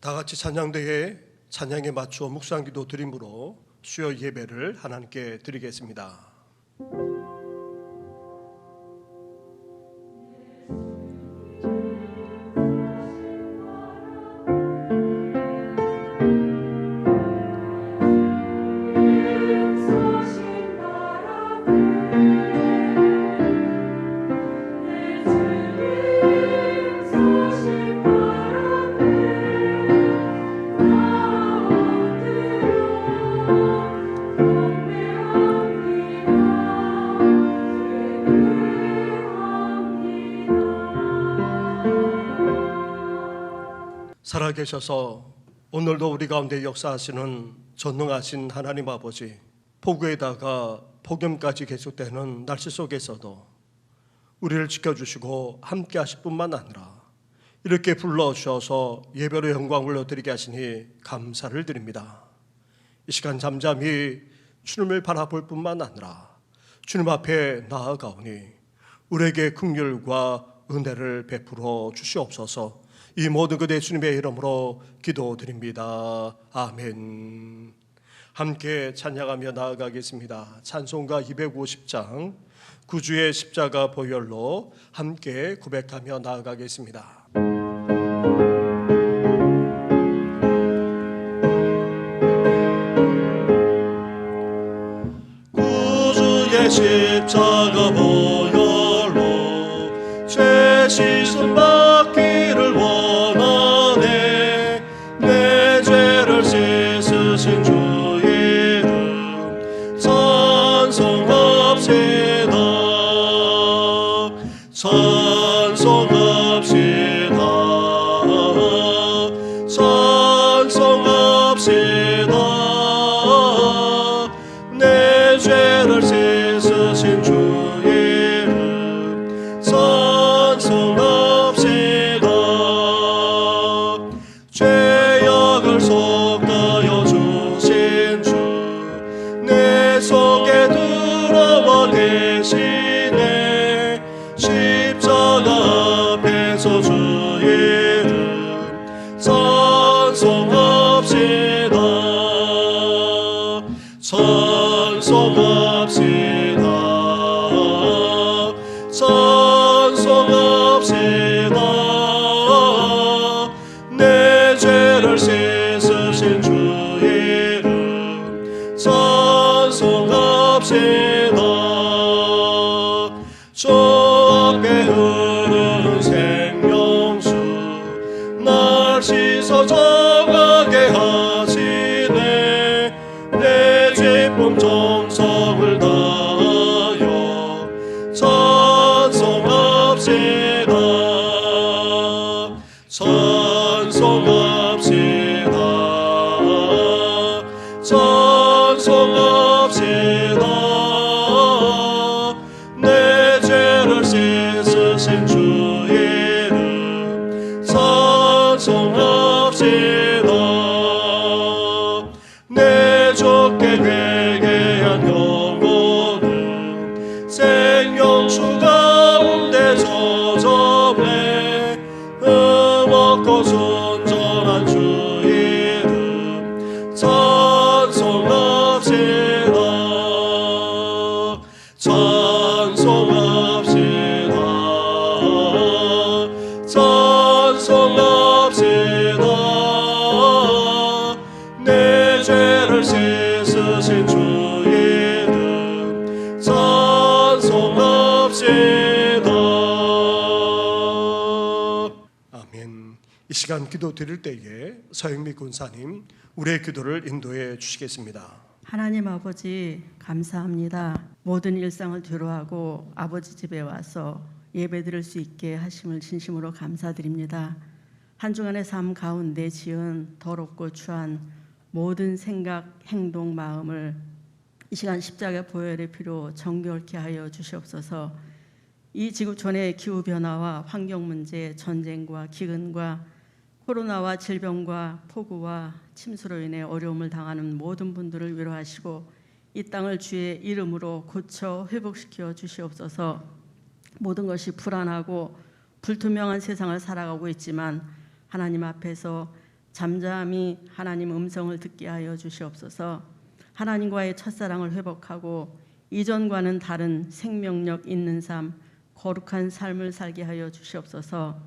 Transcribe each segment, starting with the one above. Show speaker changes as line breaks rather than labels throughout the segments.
다 같이 찬양대에 찬양에 맞추어 묵상기도 드림으로 수요 예배를 하나님께 드리겠습니다. 살아계셔서 오늘도 우리 가운데 역사하시는 전능하신 하나님 아버지, 폭우에다가 폭염까지 계속되는 날씨 속에서도 우리를 지켜주시고 함께 하실 뿐만 아니라 이렇게 불러주셔서 예배로 영광을 올려드리게 하시니 감사를 드립니다. 이 시간 잠잠히 주님을 바라볼 뿐만 아니라 주님 앞에 나아가오니 우리에게 긍휼과 은혜를 베풀어 주시옵소서. 이 모든 그대 주님의 이름으로 기도드립니다. 아멘. 함께 찬양하며 나아가겠습니다. 찬송가 250장 구주의 십자가 보혈로 함께 고백하며 나아가겠습니다. 구주의 십자가 보혈로 죄 씻음 받기를 원하네. 내 죄를 씻으신 주 이름 찬송합시다. 찬송합시다. 찬송합시다. 내 죄를 씻으신 주 이름 찬송합시다. 죄악을 속하여 주신 주 내 속에 들어와 계시네. 십자가 앞에서 주 이름 찬송합시다. 찬송합시다. 찬송합시다. 내 죄를 씻으신 주 이름 찬송합시다. 저 앞에 흐르는 생명수 날 씻어 정하게 하시네. 내 기쁨 정성을 다하여 찬송합시다. 찬송합시다. 찬송합시다. 내 죄를 씻으신 주 이름 찬송합시다. 내 주께 회개한 영혼은 생명수 가운데 저점해 흠없고 순전한 주 이름 찬송합시다. 찬송합시다. 찬송합시다. 내 죄를 씻으신 주 이름 찬송합시다. 아멘. 이 시간 기도 드릴 때에 서영미 군사님 우리의 기도를 인도해 주시겠습니다.
하나님 아버지 감사합니다. 모든 일상을 뒤로하고 아버지 집에 와서 예배 드릴 수 있게 하심을 진심으로 감사드립니다. 한 주간의 삶 가운데 지은 더럽고 추한 모든 생각, 행동, 마음을 이 시간 십자가 보혈의 피로 정결케 하여 주시옵소서. 이 지구촌의 기후변화와 환경 문제, 전쟁과 기근과 코로나와 질병과 폭우와 침수로 인해 어려움을 당하는 모든 분들을 위로하시고 이 땅을 주의 이름으로 고쳐 회복시켜 주시옵소서. 모든 것이 불안하고 불투명한 세상을 살아가고 있지만 하나님 앞에서 잠잠히 하나님 음성을 듣게 하여 주시옵소서. 하나님과의 첫사랑을 회복하고 이전과는 다른 생명력 있는 삶, 거룩한 삶을 살게 하여 주시옵소서.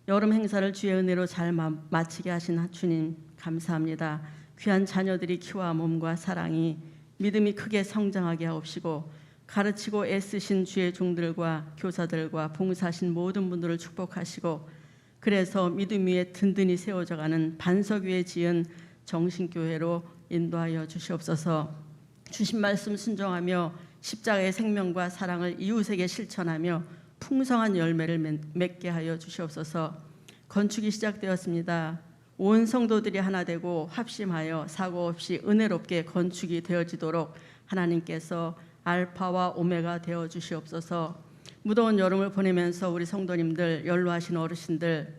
여름 행사를 주의 은혜로 잘 마치게 하신 주님 감사합니다. 귀한 자녀들이 키와 몸과 사랑이 믿음이 크게 성장하게 하옵시고 가르치고 애쓰신 주의 종들과 교사들과 봉사하신 모든 분들을 축복하시고 그래서 믿음 위에 든든히 세워져가는 반석 위에 지은 정신교회로 인도하여 주시옵소서. 주신 말씀 순종하며 십자가의 생명과 사랑을 이웃에게 실천하며 풍성한 열매를 맺게 하여 주시옵소서. 건축이 시작되었습니다. 온 성도들이 하나 되고 합심하여 사고 없이 은혜롭게 건축이 되어지도록 하나님께서 알파와 오메가 되어 주시옵소서. 무더운 여름을 보내면서 우리 성도님들, 연로하신 어르신들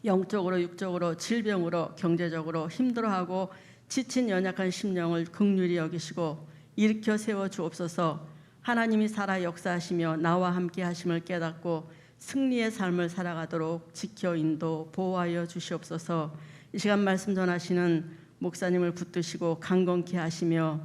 영적으로 육적으로 질병으로 경제적으로 힘들어하고 지친 연약한 심령을 긍휼히 여기시고 일으켜 세워 주옵소서. 하나님이 살아 역사하시며 나와 함께 하심을 깨닫고 승리의 삶을 살아가도록 지켜 인도 보호하여 주시옵소서. 이 시간 말씀 전하시는 목사님을 붙드시고 강건케 하시며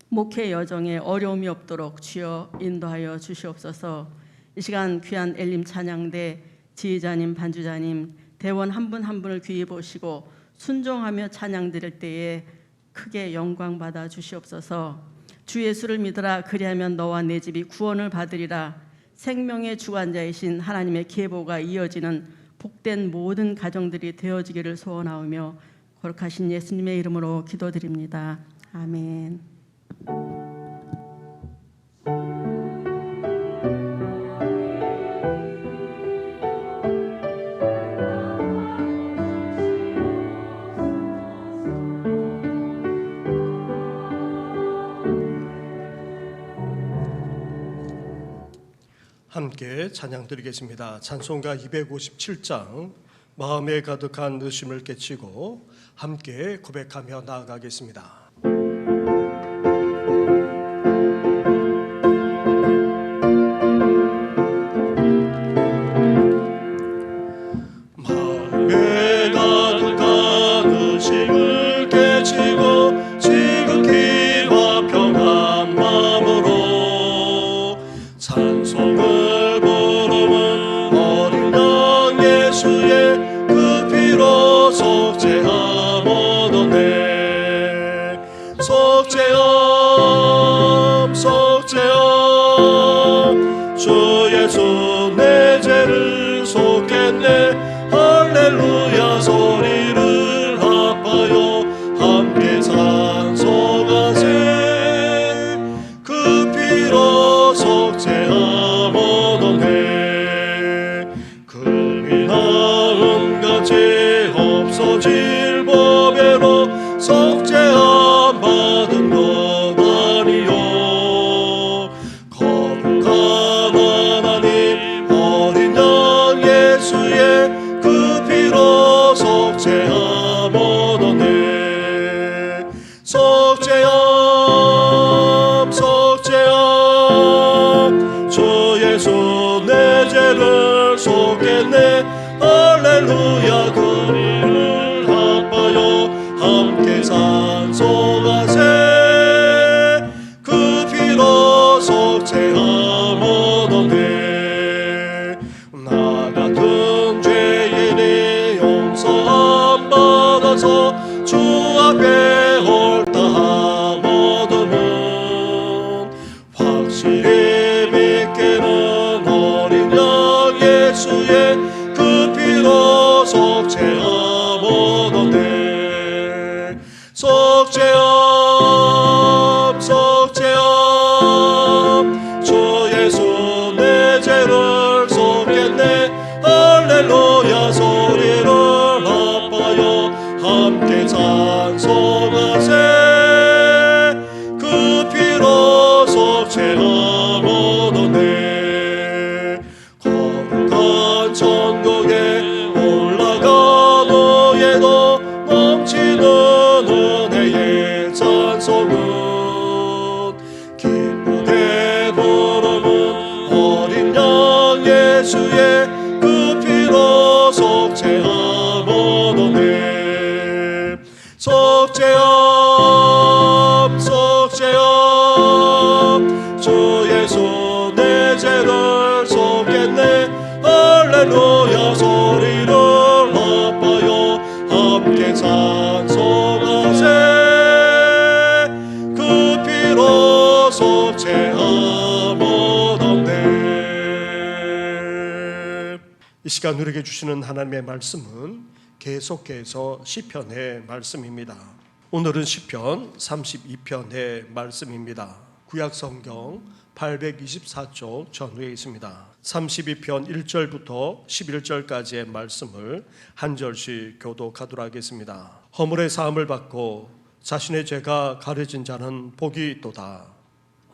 목회 여정에 어려움이 없도록 주여 인도하여 주시옵소서. 이 시간 귀한 엘림 찬양대 지휘자님, 반주자님, 대원 한 분 한 분을 귀히 보시고 순종하며 찬양 드릴 때에 크게 영광 받아 주시옵소서. 주 예수를 믿으라 그리하면 너와 내 집이 구원을 받으리라. 생명의 주관자이신 하나님의 계보가 이어지는 복된 모든 가정들이 되어지기를 소원하오며 거룩하신 예수님의 이름으로 기도드립니다. 아멘.
함께 찬양 드리겠습니다. 찬송가 257장 마음에 가득한 의심을 깨치고 함께 고백하며 나아가겠습니다. 마음에 가득한 의심을 깨치고 지극히와 평안 마음으로 찬송을 예수의 그 피로 속죄함 얻어내 속죄함 속죄함 주 예수 내 죄를 속겠네 할렐루야 소리를 합하여 함께 찬송하세 그 피로 속죄함 얻어내 죄 없어질 법에로 속죄함 받은 것 아니요 거룩한 하나님 어린 양 예수의 그 피로 속죄함 얻어내 속죄함 속죄함 주 예수 내 죄를 속겠네 할렐루야 그리를 합하여 함께 찬송하세 그 피로 속죄함 얻어내 나 같은 죄인이 용서함 받아서 주 앞에 옳다함 얻으면 확실히 믿게는 어린 양 예수의 그 피로 속죄 시간 우리에게 주시는 하나님의 말씀은 계속해서 시편의 말씀입니다. 오늘은 시편 32편의 말씀입니다. 구약 성경 824쪽 전후에 있습니다. 32편 1절부터 11절까지의 말씀을 한 절씩 교독하도록 하겠습니다. 허물의 사함을 받고 자신의 죄가 가려진 자는 복이 있도다.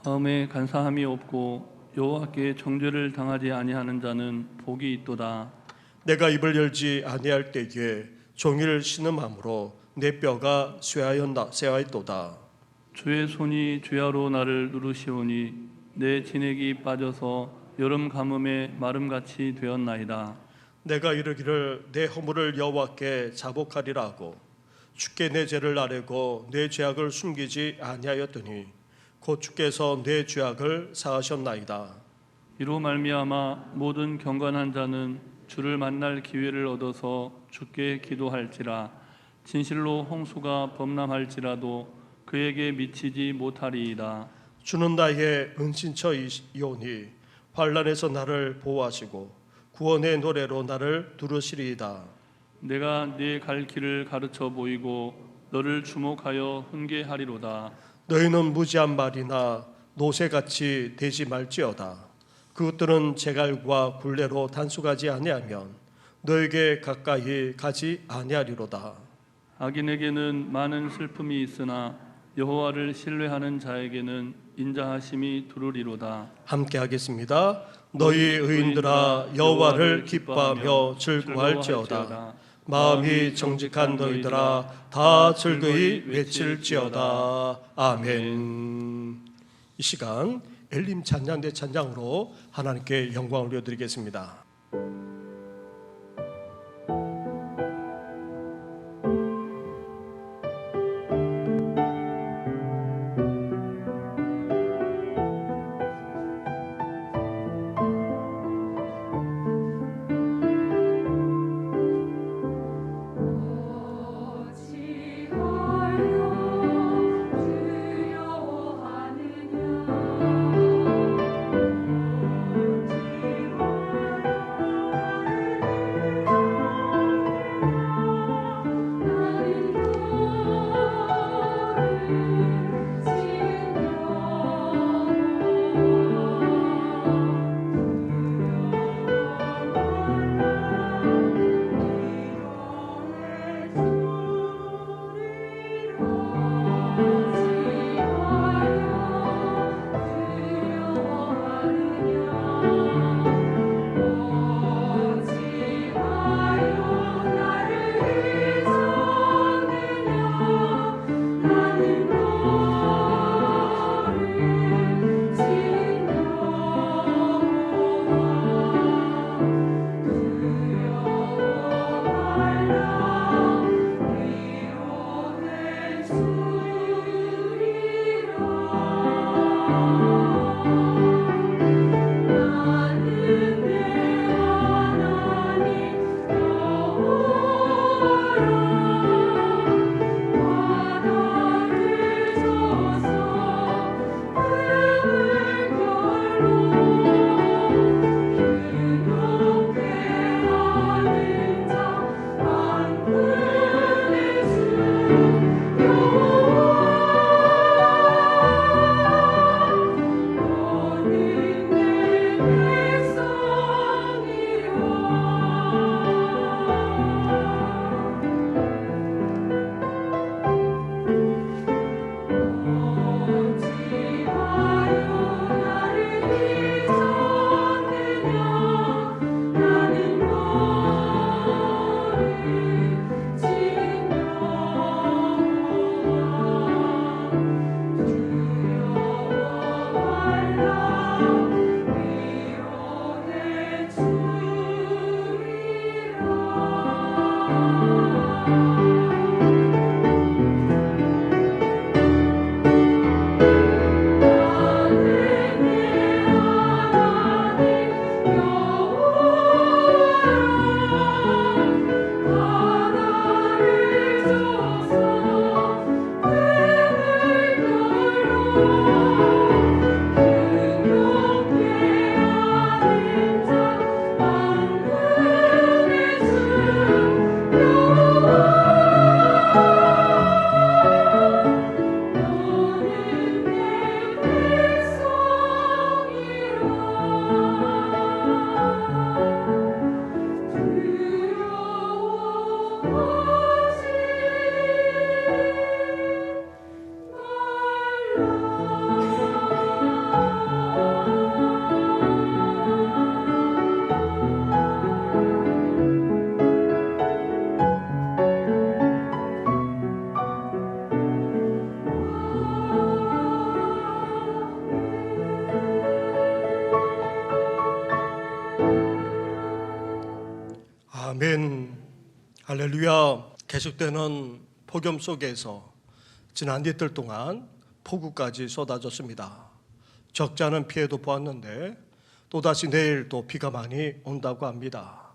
마음에 간사함이 없고 여호와께 정죄를 당하지 아니하는 자는 복이 있도다.
내가 입을 열지 아니할 때에 종일 신음함으로 내 뼈가 쇠하였도다.
주의 손이 주야로 나를 누르시오니 내 진액이 빠져서 여름 가뭄에 마름같이 되었나이다.
내가 이르기를 내 허물을 여호와께 자복하리라 하고 주께 내 죄를 아뢰고 내 죄악을 숨기지 아니하였더니 곧 주께서 내 죄악을 사하셨나이다.
이로 말미암아 모든 경건한 자는 주를 만날 기회를 얻어서 주께 기도할지라. 진실로 홍수가 범람할지라도 그에게 미치지 못하리이다.
주는 나의 은신처이오니 환난에서 나를 보호하시고 구원의 노래로 나를 두르시리이다.
내가 네 갈 길을 가르쳐 보이고 너를 주목하여 훈계하리로다.
너희는 무지한 말이나 노새같이 되지 말지어다. 그것들은 제갈과 굴레로 단속하지 아니하면 너에게 가까이 가지 아니하리로다.
악인에게는 많은 슬픔이 있으나 여호와를 신뢰하는 자에게는 인자하심이 두루리로다.
함께 하겠습니다. 너희 의인들아 여호와를 기뻐하며 즐거워할지어다. 마음이 정직한 너희들아 다 즐거이 외칠지어다. 아멘. 이 시간 엘림 찬양 대 찬양으로 하나님께 영광을 올려드리겠습니다. 아멘. 할렐루야. 계속되는 폭염 속에서 지난 이틀 동안 폭우까지 쏟아졌습니다. 적지 않은 피해도 보았는데 또다시 내일 또 비가 많이 온다고 합니다.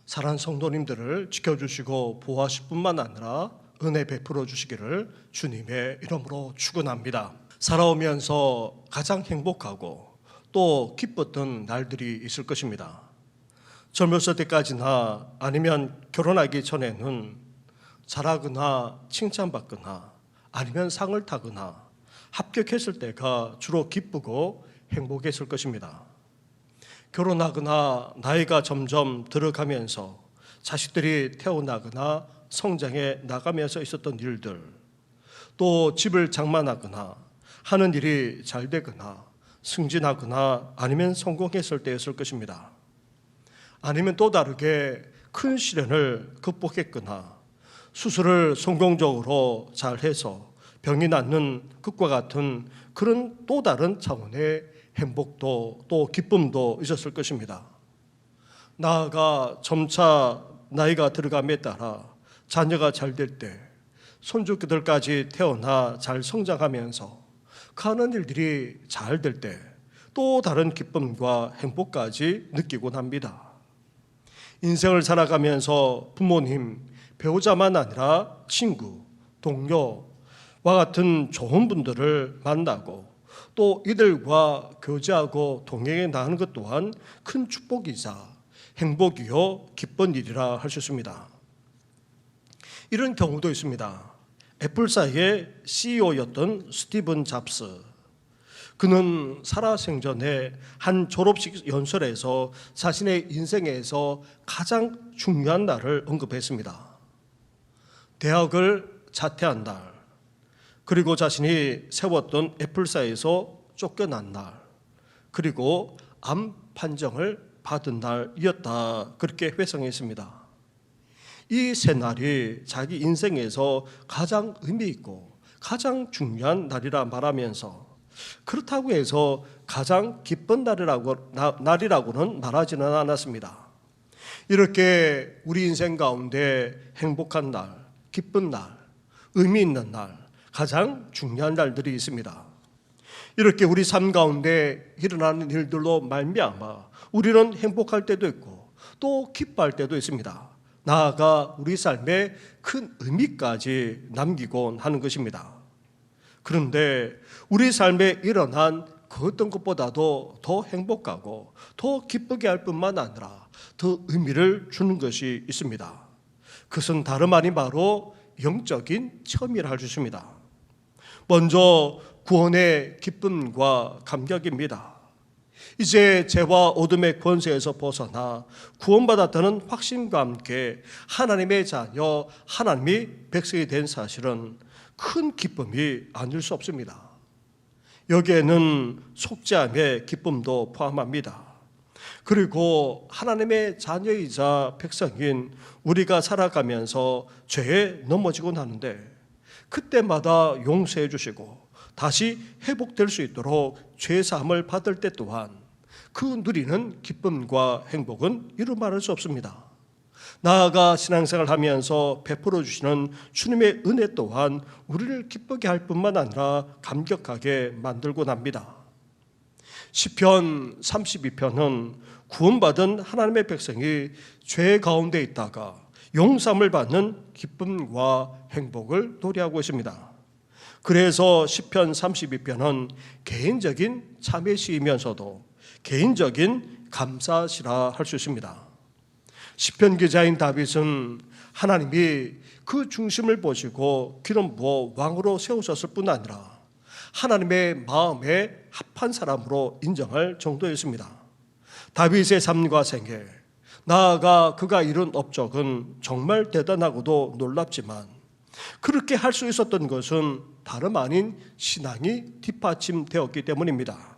사랑하는 성도님들을 지켜주시고 보호하실 뿐만 아니라 은혜 베풀어 주시기를 주님의 이름으로 축원합니다. 살아오면서 가장 행복하고 또 기뻤던 날들이 있을 것입니다. 젊었을 때까지나 아니면 결혼하기 전에는 잘하거나 칭찬받거나 아니면 상을 타거나 합격했을 때가 주로 기쁘고 행복했을 것입니다. 결혼하거나 나이가 점점 들어가면서 자식들이 태어나거나 성장해 나가면서 있었던 일들, 또 집을 장만하거나 하는 일이 잘 되거나 승진하거나 아니면 성공했을 때였을 것입니다. 아니면 또 다르게 큰 시련을 극복했거나 수술을 성공적으로 잘해서 병이 낫는 것과 같은 그런 또 다른 차원의 행복도 또 기쁨도 있었을 것입니다. 나아가 점차 나이가 들어감에 따라 자녀가 잘 될 때, 손주들까지 태어나 잘 성장하면서 그 하는 일들이 잘 될 때 또 다른 기쁨과 행복까지 느끼곤 합니다. 인생을 살아가면서 부모님, 배우자만 아니라 친구, 동료와 같은 좋은 분들을 만나고 또 이들과 교제하고 동행해 나가는 것 또한 큰 축복이자 행복이요 기쁜 일이라 할 수 있습니다. 이런 경우도 있습니다. 애플사의 CEO였던 스티븐 잡스, 그는 살아생전에 한 졸업식 연설에서 자신의 인생에서 가장 중요한 날을 언급했습니다. 대학을 자퇴한 날, 그리고 자신이 세웠던 애플사에서 쫓겨난 날, 그리고 암 판정을 받은 날이었다, 그렇게 회상했습니다. 이 세 날이 자기 인생에서 가장 의미 있고 가장 중요한 날이라 말하면서 그렇다고 해서 가장 기쁜 날이라고는 말하지는 않았습니다. 이렇게 우리 인생 가운데 행복한 날, 기쁜 날, 의미 있는 날, 가장 중요한 날들이 있습니다. 이렇게 우리 삶 가운데 일어나는 일들로 말미암아 우리는 행복할 때도 있고 또 기뻐할 때도 있습니다. 나아가 우리 삶에 큰 의미까지 남기곤 하는 것입니다. 그런데 우리 삶에 일어난 그 어떤 것보다도 더 행복하고 더 기쁘게 할 뿐만 아니라 더 의미를 주는 것이 있습니다. 그것은 다름 아닌 바로 영적인 체험이라 할 수 있습니다. 먼저 구원의 기쁨과 감격입니다. 이제 죄와 어둠의 권세에서 벗어나 구원받았다는 확신과 함께 하나님의 자녀, 하나님이 백성이 된 사실은 큰 기쁨이 아닐 수 없습니다. 여기에는 속죄함의 기쁨도 포함합니다. 그리고 하나님의 자녀이자 백성인 우리가 살아가면서 죄에 넘어지곤 하는데 그때마다 용서해 주시고 다시 회복될 수 있도록 죄사함을 받을 때 또한 그 누리는 기쁨과 행복은 이루 말할 수 없습니다. 나아가 신앙생활 하면서 베풀어 주시는 주님의 은혜 또한 우리를 기쁘게 할 뿐만 아니라 감격하게 만들곤 합니다. 시편 32편은 구원받은 하나님의 백성이 죄 가운데 있다가 용서함을 받는 기쁨과 행복을 노래하고 있습니다. 그래서 시편 32편은 개인적인 참회시이면서도 개인적인 감사시라 할 수 있습니다. 시편 기자인 다윗은 하나님이 그 중심을 보시고 기름 부어 왕으로 세우셨을 뿐 아니라 하나님의 마음에 합한 사람으로 인정할 정도였습니다. 다윗의 삶과 생애, 나아가 그가 이룬 업적은 정말 대단하고도 놀랍지만 그렇게 할 수 있었던 것은 다름 아닌 신앙이 뒷받침되었기 때문입니다.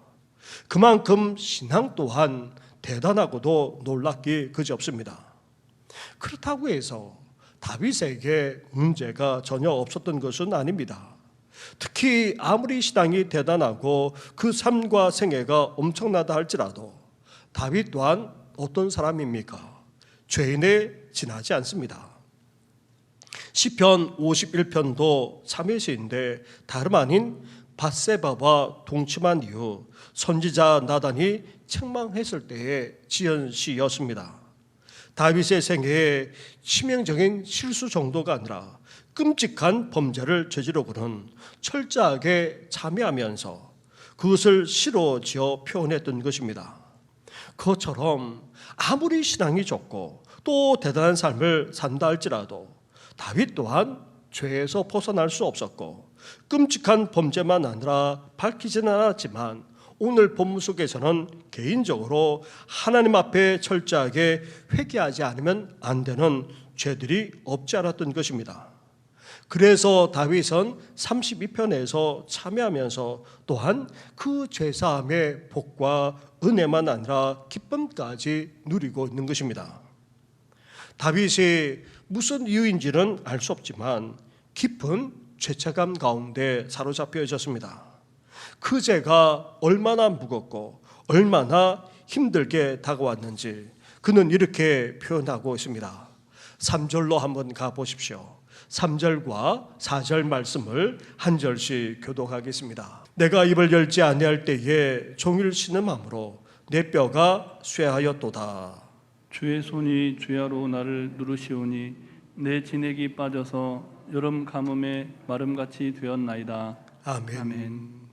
그만큼 신앙 또한 대단하고도 놀랍기 그지없습니다. 그렇다고 해서 다윗에게 문제가 전혀 없었던 것은 아닙니다. 특히 아무리 신앙이 대단하고 그 삶과 생애가 엄청나다 할지라도 다윗 또한 어떤 사람입니까? 죄인에 지나지 않습니다. 시편 51편도 참회시인데 다름 아닌 밧세바와 동침한 이후 선지자 나단이 책망했을 때의 지은 시였습니다. 다윗의 생애에 치명적인 실수 정도가 아니라 끔찍한 범죄를 저지르고는 철저하게 참회하면서 그것을 시로 지어 표현했던 것입니다. 그것처럼 아무리 신앙이 좋고 또 대단한 삶을 산다 할지라도 다윗 또한 죄에서 벗어날 수 없었고 끔찍한 범죄만 아니라 밝히지는 않았지만 오늘 본문 속에서는 개인적으로 하나님 앞에 철저하게 회개하지 않으면 안 되는 죄들이 없지 않았던 것입니다. 그래서 다윗은 32편에서 참여하면서 또한 그 죄사함의 복과 은혜만 아니라 기쁨까지 누리고 있는 것입니다. 다윗이 무슨 이유인지는 알 수 없지만 깊은 죄책감 가운데 사로잡혀 있었습니다. 그 죄가 얼마나 무겁고 얼마나 힘들게 다가왔는지 그는 이렇게 표현하고 있습니다. 3절로 한번 가보십시오. 3절과 4절 말씀을 한 절씩 교독하겠습니다. 내가 입을 열지 아니할 때에 종일 신음함으로 내 뼈가 쇠하였도다.
주의 손이 주야로 나를 누르시오니 내 진액이 빠져서 여름 가뭄에 마름같이 되었나이다.
아멘.
아멘.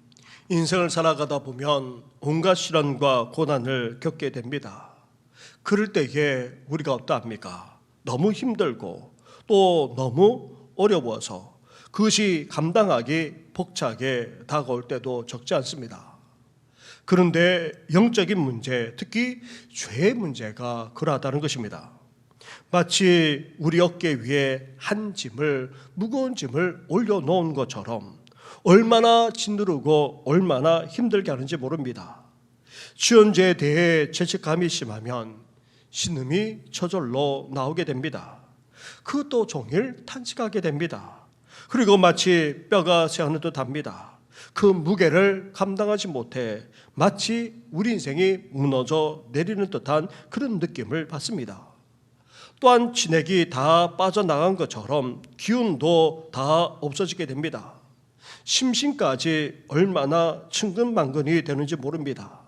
인생을 살아가다 보면 온갖 시련과 고난을 겪게 됩니다. 그럴 때에 우리가 어떠합니까? 너무 힘들고 또 너무 어려워서 그것이 감당하기 벅차게 다가올 때도 적지 않습니다. 그런데 영적인 문제, 특히 죄의 문제가 그러하다는 것입니다. 마치 우리 어깨 위에 한 짐을, 무거운 짐을 올려놓은 것처럼 얼마나 짓누르고 얼마나 힘들게 하는지 모릅니다. 지은 죄에 대해 죄책감이 심하면 신음이 저절로 나오게 됩니다. 그것도 종일 탄식하게 됩니다. 그리고 마치 뼈가 쇠하는 듯 합니다. 그 무게를 감당하지 못해 마치 우리 인생이 무너져 내리는 듯한 그런 느낌을 받습니다. 또한 진액이 다 빠져나간 것처럼 기운도 다 없어지게 됩니다. 심신까지 얼마나 천근만근이 되는지 모릅니다.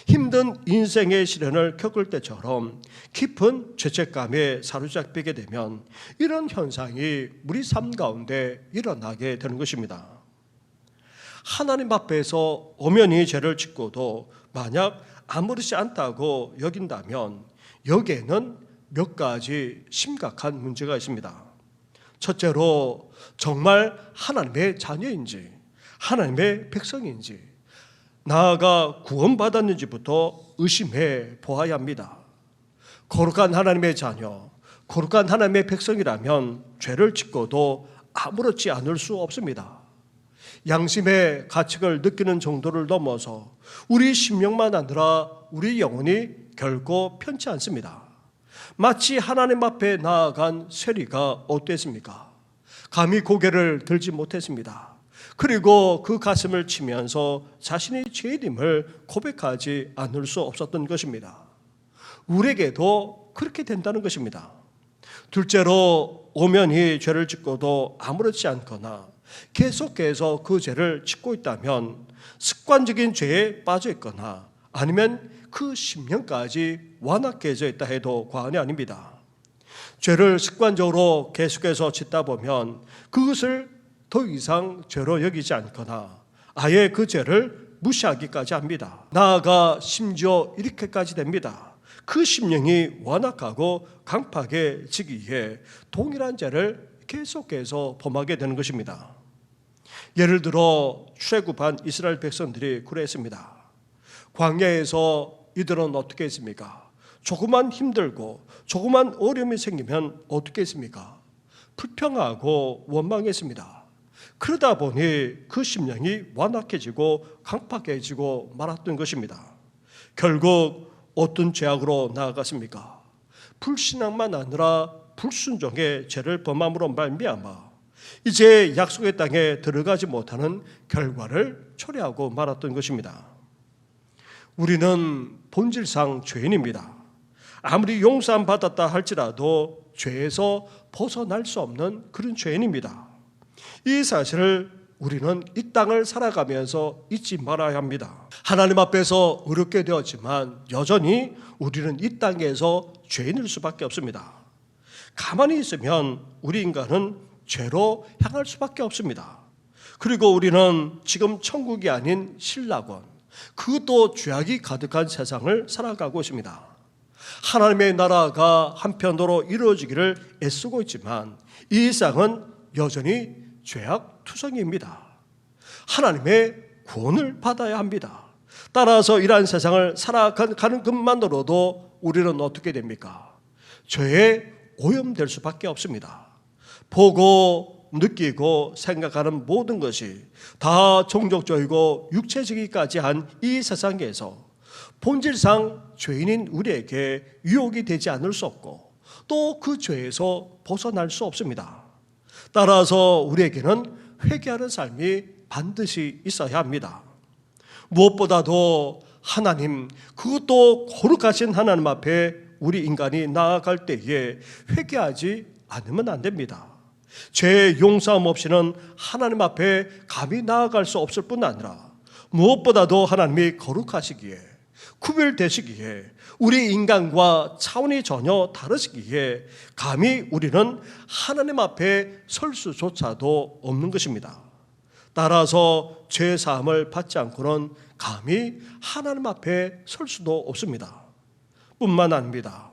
힘든 인생의 시련을 겪을 때처럼 깊은 죄책감에 사로잡히게 되면 이런 현상이 우리 삶 가운데 일어나게 되는 것입니다. 하나님 앞에서 엄연히 죄를 짓고도 만약 아무렇지 않다고 여긴다면 여기에는 몇 가지 심각한 문제가 있습니다. 첫째로 정말 하나님의 자녀인지 하나님의 백성인지 나아가 구원받았는지부터 의심해 보아야 합니다. 거룩한 하나님의 자녀, 거룩한 하나님의 백성이라면 죄를 짓고도 아무렇지 않을 수 없습니다. 양심의 가책을 느끼는 정도를 넘어서 우리 심령만 아니라 우리 영혼이 결코 편치 않습니다. 마치 하나님 앞에 나아간 세리가 어땠습니까? 감히 고개를 들지 못했습니다. 그리고 그 가슴을 치면서 자신의 죄인임을 고백하지 않을 수 없었던 것입니다. 우리에게도 그렇게 된다는 것입니다. 둘째로 오면이 죄를 짓고도 아무렇지 않거나 계속해서 그 죄를 짓고 있다면 습관적인 죄에 빠져 있거나 아니면 그 심령까지 완악해져 있다 해도 과언이 아닙니다. 죄를 습관적으로 계속해서 짓다 보면 그것을 더 이상 죄로 여기지 않거나 아예 그 죄를 무시하기까지 합니다. 나아가 심지어 이렇게까지 됩니다. 그 심령이 완악하고 강팍해지기에 동일한 죄를 계속해서 범하게 되는 것입니다. 예를 들어 출애굽한 이스라엘 백성들이 그랬습니다. 광야에서 이들은 어떻게 했습니까? 조금만 힘들고 조금만 어려움이 생기면 어떻게 했습니까? 불평하고 원망했습니다. 그러다 보니 그 심령이 완악해지고 강팍해지고 말았던 것입니다. 결국 어떤 죄악으로 나아갔습니까? 불신앙만 아니라 불순종의 죄를 범함으로 말미암아 이제 약속의 땅에 들어가지 못하는 결과를 초래하고 말았던 것입니다. 우리는 본질상 죄인입니다. 아무리 용서함 받았다 할지라도 죄에서 벗어날 수 없는 그런 죄인입니다. 이 사실을 우리는 이 땅을 살아가면서 잊지 말아야 합니다. 하나님 앞에서 의롭게 되었지만 여전히 우리는 이 땅에서 죄인일 수밖에 없습니다. 가만히 있으면 우리 인간은 죄로 향할 수밖에 없습니다. 그리고 우리는 지금 천국이 아닌 신라권, 그것도 죄악이 가득한 세상을 살아가고 있습니다. 하나님의 나라가 한편으로 이루어지기를 애쓰고 있지만 이 세상은 여전히 죄악 투성이입니다. 하나님의 구원을 받아야 합니다. 따라서 이러한 세상을 살아가는 것만으로도 우리는 어떻게 됩니까? 죄에 오염될 수밖에 없습니다. 보고 느끼고 생각하는 모든 것이 다 종족적이고 육체적이기까지 한 이 세상에서 본질상 죄인인 우리에게 유혹이 되지 않을 수 없고 또 그 죄에서 벗어날 수 없습니다. 따라서 우리에게는 회개하는 삶이 반드시 있어야 합니다. 무엇보다도 하나님, 그것도 거룩하신 하나님 앞에 우리 인간이 나아갈 때에 회개하지 않으면 안 됩니다. 죄 용서함 없이는 하나님 앞에 감히 나아갈 수 없을 뿐 아니라 무엇보다도 하나님이 거룩하시기에 구별되시기에 우리 인간과 차원이 전혀 다르시기에 감히 우리는 하나님 앞에 설 수조차도 없는 것입니다. 따라서 죄 사함을 받지 않고는 감히 하나님 앞에 설 수도 없습니다. 뿐만 아닙니다.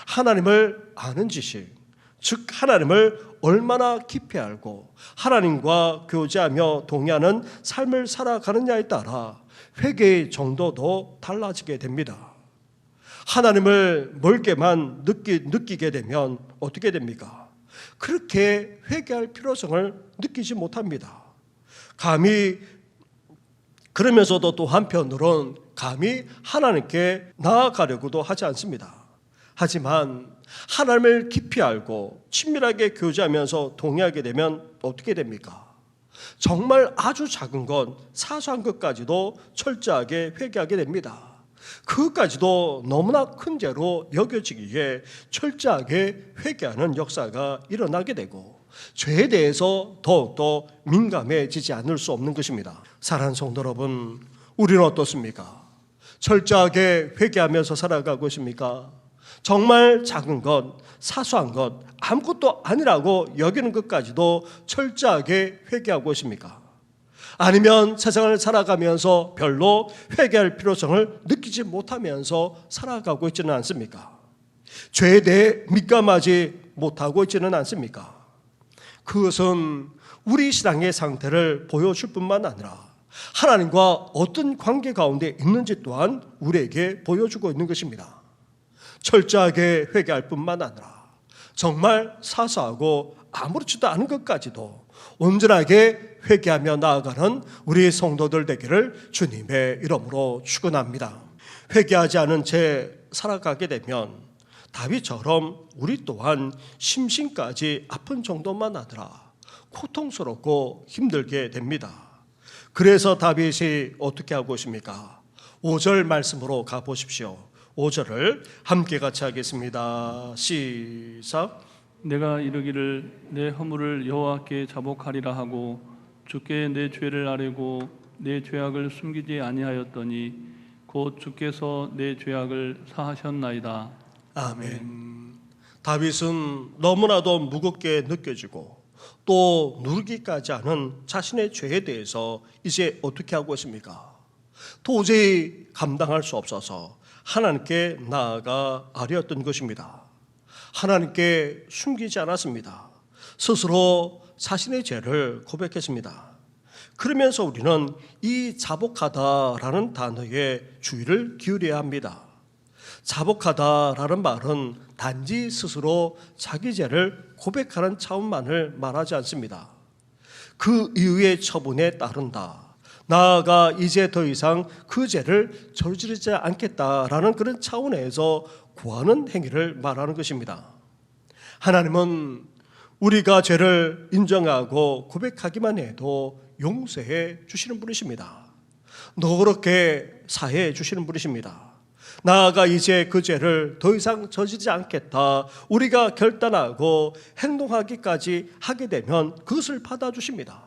하나님을 아는 지식, 즉 하나님을 얼마나 깊이 알고 하나님과 교제하며 동의하는 삶을 살아가느냐에 따라 회개의 정도도 달라지게 됩니다. 하나님을 멀게만 느끼게 되면 어떻게 됩니까? 그렇게 회개할 필요성을 느끼지 못합니다. 감히 그러면서도 또 한편으로는 감히 하나님께 나아가려고도 하지 않습니다. 하지만 하나님을 깊이 알고 친밀하게 교제하면서 동의하게 되면 어떻게 됩니까? 정말 아주 작은 것, 사소한 것까지도 철저하게 회개하게 됩니다. 그것까지도 너무나 큰 죄로 여겨지기에 철저하게 회개하는 역사가 일어나게 되고 죄에 대해서 더욱더 민감해지지 않을 수 없는 것입니다. 사랑하는 성도 여러분, 우리는 어떻습니까? 철저하게 회개하면서 살아가고 있습니까? 정말 작은 것, 사소한 것, 아무것도 아니라고 여기는 것까지도 철저하게 회개하고 있습니까? 아니면 세상을 살아가면서 별로 회개할 필요성을 느끼지 못하면서 살아가고 있지는 않습니까? 죄에 대해 민감하지 못하고 있지는 않습니까? 그것은 우리 신앙의 상태를 보여줄 뿐만 아니라 하나님과 어떤 관계 가운데 있는지 또한 우리에게 보여주고 있는 것입니다. 철저하게 회개할 뿐만 아니라 정말 사소하고 아무렇지도 않은 것까지도 온전하게 회개하며 나아가는 우리 성도들 되기를 주님의 이름으로 축원합니다. 회개하지 않은 채 살아가게 되면 다윗처럼 우리 또한 심신까지 아픈 정도만 아니라 고통스럽고 힘들게 됩니다. 그래서 다윗이 어떻게 하고 있습니까? 5절 말씀으로 가보십시오. 5절을 함께 같이 하겠습니다. 시작.
내가 이르기를 내 허물을 여호와께 자복하리라 하고 주께 내 죄를 아뢰고 내 죄악을 숨기지 아니하였더니 곧 주께서 내 죄악을 사하셨나이다.
아멘. 다윗은 너무나도 무겁게 느껴지고 또 누르기까지 하는 자신의 죄에 대해서 이제 어떻게 하고 있습니까? 도저히 감당할 수 없어서 하나님께 나아가 아뢰었던 것입니다. 하나님께 숨기지 않았습니다. 스스로 자신의 죄를 고백했습니다. 그러면서 우리는 이 자복하다라는 단어에 주의를 기울여야 합니다. 자복하다라는 말은 단지 스스로 자기 죄를 고백하는 차원만을 말하지 않습니다. 그 이후의 처분에 따른다. 나아가 이제 더 이상 그 죄를 저지르지 않겠다라는 그런 차원에서 구하는 행위를 말하는 것입니다. 하나님은 우리가 죄를 인정하고 고백하기만 해도 용서해 주시는 분이십니다. 너그럽게 사해해 주시는 분이십니다. 나아가 이제 그 죄를 더 이상 저지르지 않겠다 우리가 결단하고 행동하기까지 하게 되면 그것을 받아주십니다.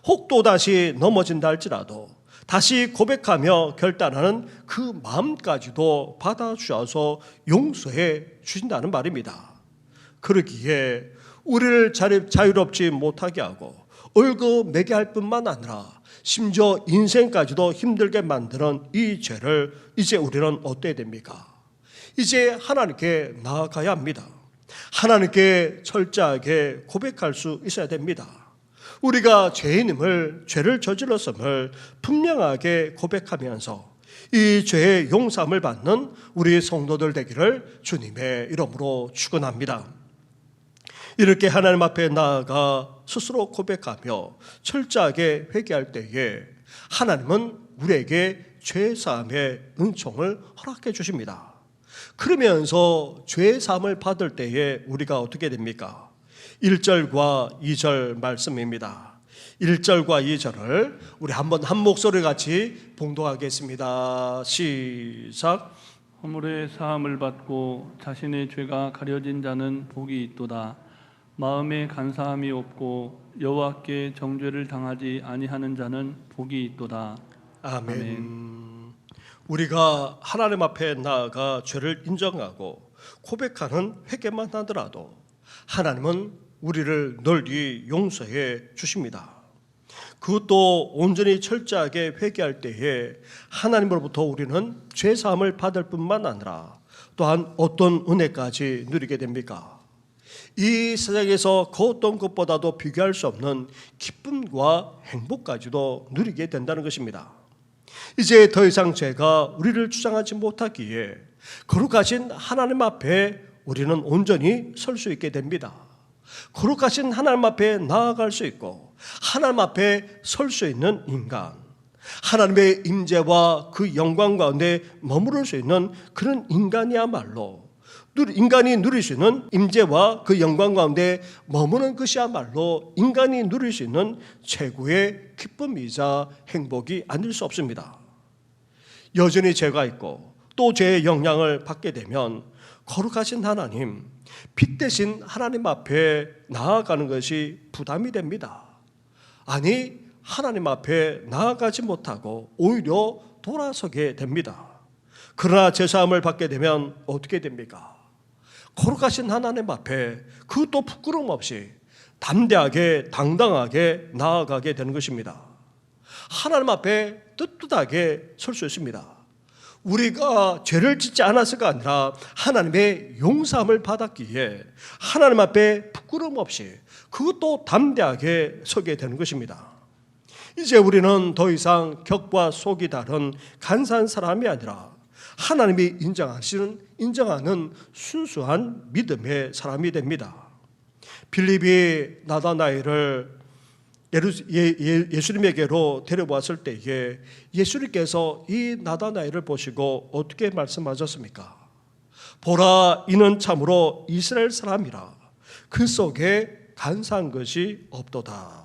혹 또다시 넘어진다 할지라도 다시 고백하며 결단하는 그 마음까지도 받아주셔서 용서해 주신다는 말입니다. 그러기에 우리를 자유롭지 못하게 하고 얽어매게 할 뿐만 아니라 심지어 인생까지도 힘들게 만드는 이 죄를 이제 우리는 어때야 됩니까? 이제 하나님께 나아가야 합니다. 하나님께 철저하게 고백할 수 있어야 됩니다. 우리가 죄인임을, 죄를 저질렀음을 분명하게 고백하면서 이 죄의 용서함을 받는 우리 성도들 되기를 주님의 이름으로 축원합니다. 이렇게 하나님 앞에 나아가 스스로 고백하며 철저하게 회개할 때에 하나님은 우리에게 죄사함의 은총을 허락해 주십니다. 그러면서 죄사함을 받을 때에 우리가 어떻게 됩니까? 1절과 2절 말씀입니다. 1절과 2절을 우리 한번 한 목소리 같이 봉독하겠습니다. 시작.
허물의 사함을 받고 자신의 죄가 가려진 자는 복이 있도다. 마음에 간사함이 없고 여호와께 정죄를 당하지 아니하는 자는 복이 있도다.
아멘. 우리가 하나님 앞에 나아가 죄를 인정하고 고백하는 회개만 하더라도 하나님은 우리를 널리 용서해 주십니다. 그것도 온전히 철저하게 회개할 때에 하나님으로부터 우리는 죄사함을 받을 뿐만 아니라 또한 어떤 은혜까지 누리게 됩니까? 이 세상에서 그 어떤 것보다도 비교할 수 없는 기쁨과 행복까지도 누리게 된다는 것입니다. 이제 더 이상 죄가 우리를 주장하지 못하기에 거룩하신 하나님 앞에 우리는 온전히 설 수 있게 됩니다. 거룩하신 하나님 앞에 나아갈 수 있고 하나님 앞에 설 수 있는 인간, 하나님의 임재와 그 영광 가운데 머무를 수 있는 그런 인간이야말로 인간이 누릴 수 있는 임재와 그 영광 가운데 머무는 것이야말로 인간이 누릴 수 있는 최고의 기쁨이자 행복이 아닐 수 없습니다. 여전히 죄가 있고 또 죄의 영향을 받게 되면 거룩하신 하나님, 빛 대신 하나님 앞에 나아가는 것이 부담이 됩니다. 아니, 하나님 앞에 나아가지 못하고 오히려 돌아서게 됩니다. 그러나 죄사함을 받게 되면 어떻게 됩니까? 거룩하신 하나님 앞에 그것도 부끄러움 없이 담대하게 당당하게 나아가게 되는 것입니다. 하나님 앞에 떳떳하게 설 수 있습니다. 우리가 죄를 짓지 않았을가 아니라 하나님의 용서함을 받았기에 하나님 앞에 부끄러움 없이 그것도 담대하게 서게 되는 것입니다. 이제 우리는 더 이상 격과 속이 다른 간사한 사람이 아니라 하나님이 인정하는 순수한 믿음의 사람이 됩니다. 빌립이 나다나엘을 예수님에게로 데려왔을 때에 예수님께서 이 나다나엘을 보시고 어떻게 말씀하셨습니까? 보라, 이는 참으로 이스라엘 사람이라 그 속에 간사한 것이 없도다.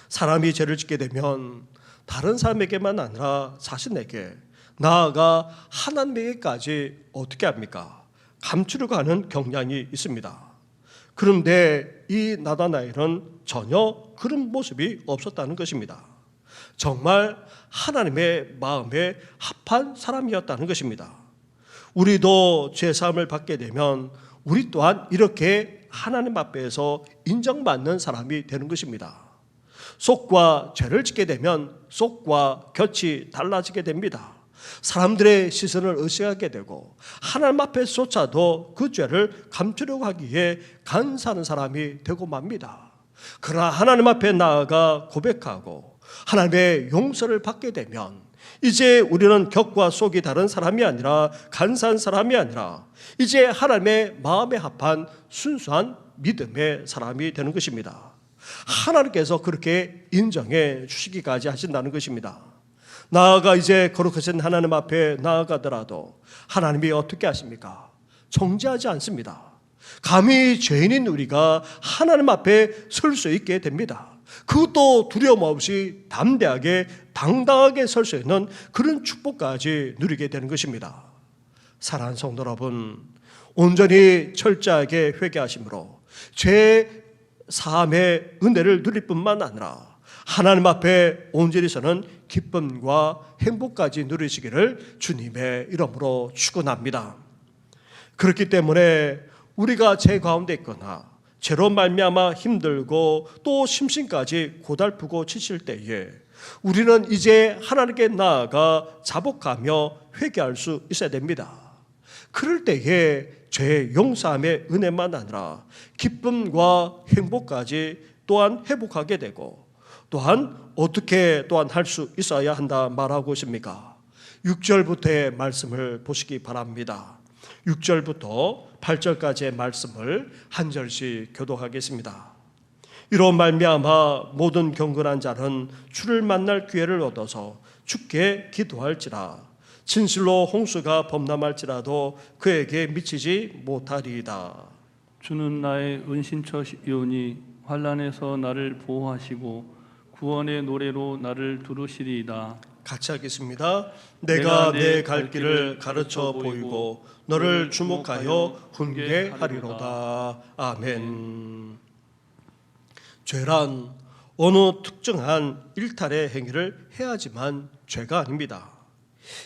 사람이 죄를 짓게 되면 다른 사람에게만 아니라 자신에게 나아가 하나님에게까지 어떻게 합니까? 감추려고 하는 경향이 있습니다. 그런데 이 나다나엘은 전혀 그런 모습이 없었다는 것입니다. 정말 하나님의 마음에 합한 사람이었다는 것입니다. 우리도 죄사함을 받게 되면 우리 또한 이렇게 하나님 앞에서 인정받는 사람이 되는 것입니다. 속과 죄를 짓게 되면 속과 곁이 달라지게 됩니다. 사람들의 시선을 의식하게 되고 하나님 앞에서조차도 그 죄를 감추려고 하기에 간사한 사람이 되고 맙니다. 그러나 하나님 앞에 나아가 고백하고 하나님의 용서를 받게 되면 이제 우리는 격과 속이 다른 사람이 아니라 간사한 사람이 아니라 이제 하나님의 마음에 합한 순수한 믿음의 사람이 되는 것입니다. 하나님께서 그렇게 인정해 주시기까지 하신다는 것입니다. 나아가 이제 거룩하신 하나님 앞에 나아가더라도 하나님이 어떻게 하십니까? 정죄하지 않습니다. 감히 죄인인 우리가 하나님 앞에 설 수 있게 됩니다. 그것도 두려움 없이 담대하게 당당하게 설 수 있는 그런 축복까지 누리게 되는 것입니다. 사랑하는 성도 여러분, 온전히 철저하게 회개하심으로 죄 사함의 은혜를 누릴 뿐만 아니라 하나님 앞에 온전히 서는 기쁨과 행복까지 누리시기를 주님의 이름으로 축원합니다. 그렇기 때문에 우리가 죄 가운데 있거나 죄로 말미암아 힘들고 또 심신까지 고달프고 지칠 때에 우리는 이제 하나님께 나아가 자복하며 회개할 수 있어야 됩니다. 그럴 때에 죄 용서함의 은혜만 아니라 기쁨과 행복까지 또한 회복하게 되고, 또한 어떻게 또한 할 수 있어야 한다 말하고 있습니까? 6절부터의 말씀을 보시기 바랍니다. 6절부터 8절까지의 말씀을 한 절씩 교독하겠습니다. 이로 말미암아 모든 경건한 자는 주를 만날 기회를 얻어서 주께 기도할지라. 진실로 홍수가 범람할지라도 그에게 미치지 못하리이다.
주는 나의 은신처이오니 환난에서 나를 보호하시고 구원의 노래로 나를 두르시리이다.
같이 하겠습니다. 내가 내 갈 길을 가르쳐 보이고 너를 주목하여 훈계하리로다. 아멘. 죄란 어느 특정한 일탈의 행위를 해야지만 죄가 아닙니다.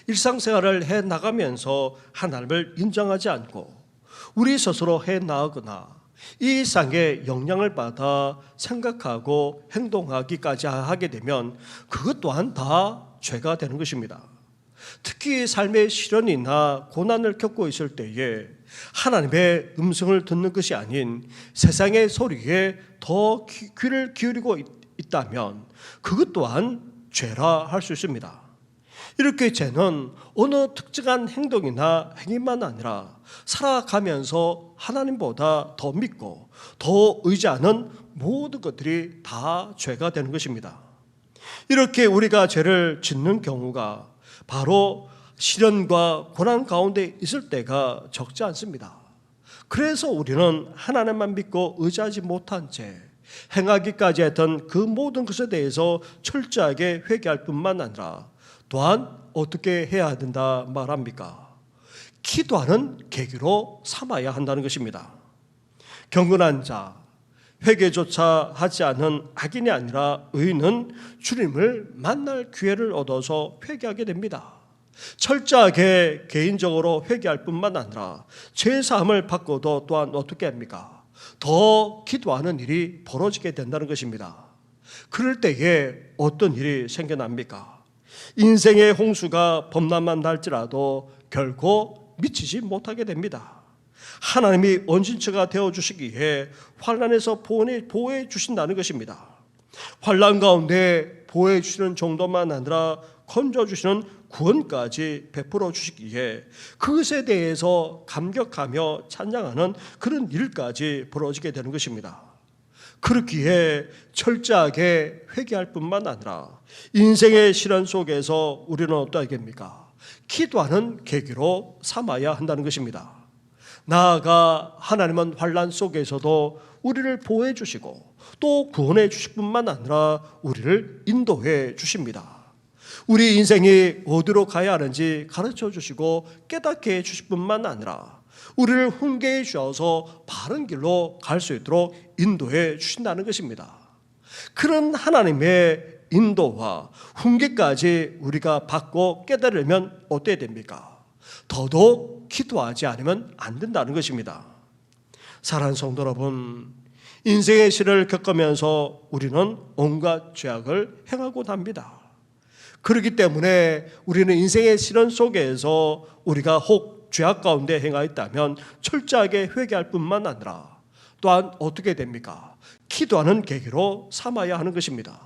일상생활을 해나가면서 하나님을 인정하지 않고 우리 스스로 해나가거나 이 이상의 영향을 받아 생각하고 행동하기까지 하게 되면 그것 또한 다 죄가 되는 것입니다. 특히 삶의 시련이나 고난을 겪고 있을 때에 하나님의 음성을 듣는 것이 아닌 세상의 소리에 더 귀를 기울이고 있다면 그것 또한 죄라 할 수 있습니다. 이렇게 죄는 어느 특정한 행동이나 행위만 아니라 살아가면서 하나님보다 더 믿고 더 의지하는 모든 것들이 다 죄가 되는 것입니다. 이렇게 우리가 죄를 짓는 경우가 바로 시련과 고난 가운데 있을 때가 적지 않습니다. 그래서 우리는 하나님만 믿고 의지하지 못한 채 행하기까지 했던 그 모든 것에 대해서 철저하게 회개할 뿐만 아니라 또한 어떻게 해야 된다 말합니까? 기도하는 계기로 삼아야 한다는 것입니다. 경건한 자, 회개조차 하지 않은 악인이 아니라 의인은 주님을 만날 기회를 얻어서 회개하게 됩니다. 철저하게 개인적으로 회개할 뿐만 아니라 죄사함을 받고도 또한 어떻게 합니까? 더 기도하는 일이 벌어지게 된다는 것입니다. 그럴 때에 어떤 일이 생겨납니까? 인생의 홍수가 범람한다 할지라도 결코 미치지 못하게 됩니다. 하나님이 원신처가 되어주시기에 환난에서 보호해 주신다는 것입니다. 환난 가운데 보호해 주시는 정도만 아니라 건져주시는 구원까지 베풀어 주시기에 그것에 대해서 감격하며 찬양하는 그런 일까지 벌어지게 되는 것입니다. 그렇기에 철저하게 회개할 뿐만 아니라 인생의 시련 속에서 우리는 어떠하게 됩니까? 기도하는 계기로 삼아야 한다는 것입니다. 나아가 하나님은 환난 속에서도 우리를 보호해 주시고 또 구원해 주실 뿐만 아니라 우리를 인도해 주십니다. 우리 인생이 어디로 가야 하는지 가르쳐 주시고 깨닫게 해 주실 뿐만 아니라 우리를 훈계해 주셔서 바른 길로 갈 수 있도록 인도해 주신다는 것입니다. 그런 하나님의 인도와 훈계까지 우리가 받고 깨달으면 어때야 됩니까? 더더욱 기도하지 않으면 안 된다는 것입니다. 사랑하는 성도 여러분, 인생의 시련을 겪으면서 우리는 온갖 죄악을 행하곤 합니다. 그렇기 때문에 우리는 인생의 시련 속에서 우리가 혹 죄악 가운데 행하였다면 철저하게 회개할 뿐만 아니라 또한 어떻게 됩니까? 기도하는 계기로 삼아야 하는 것입니다.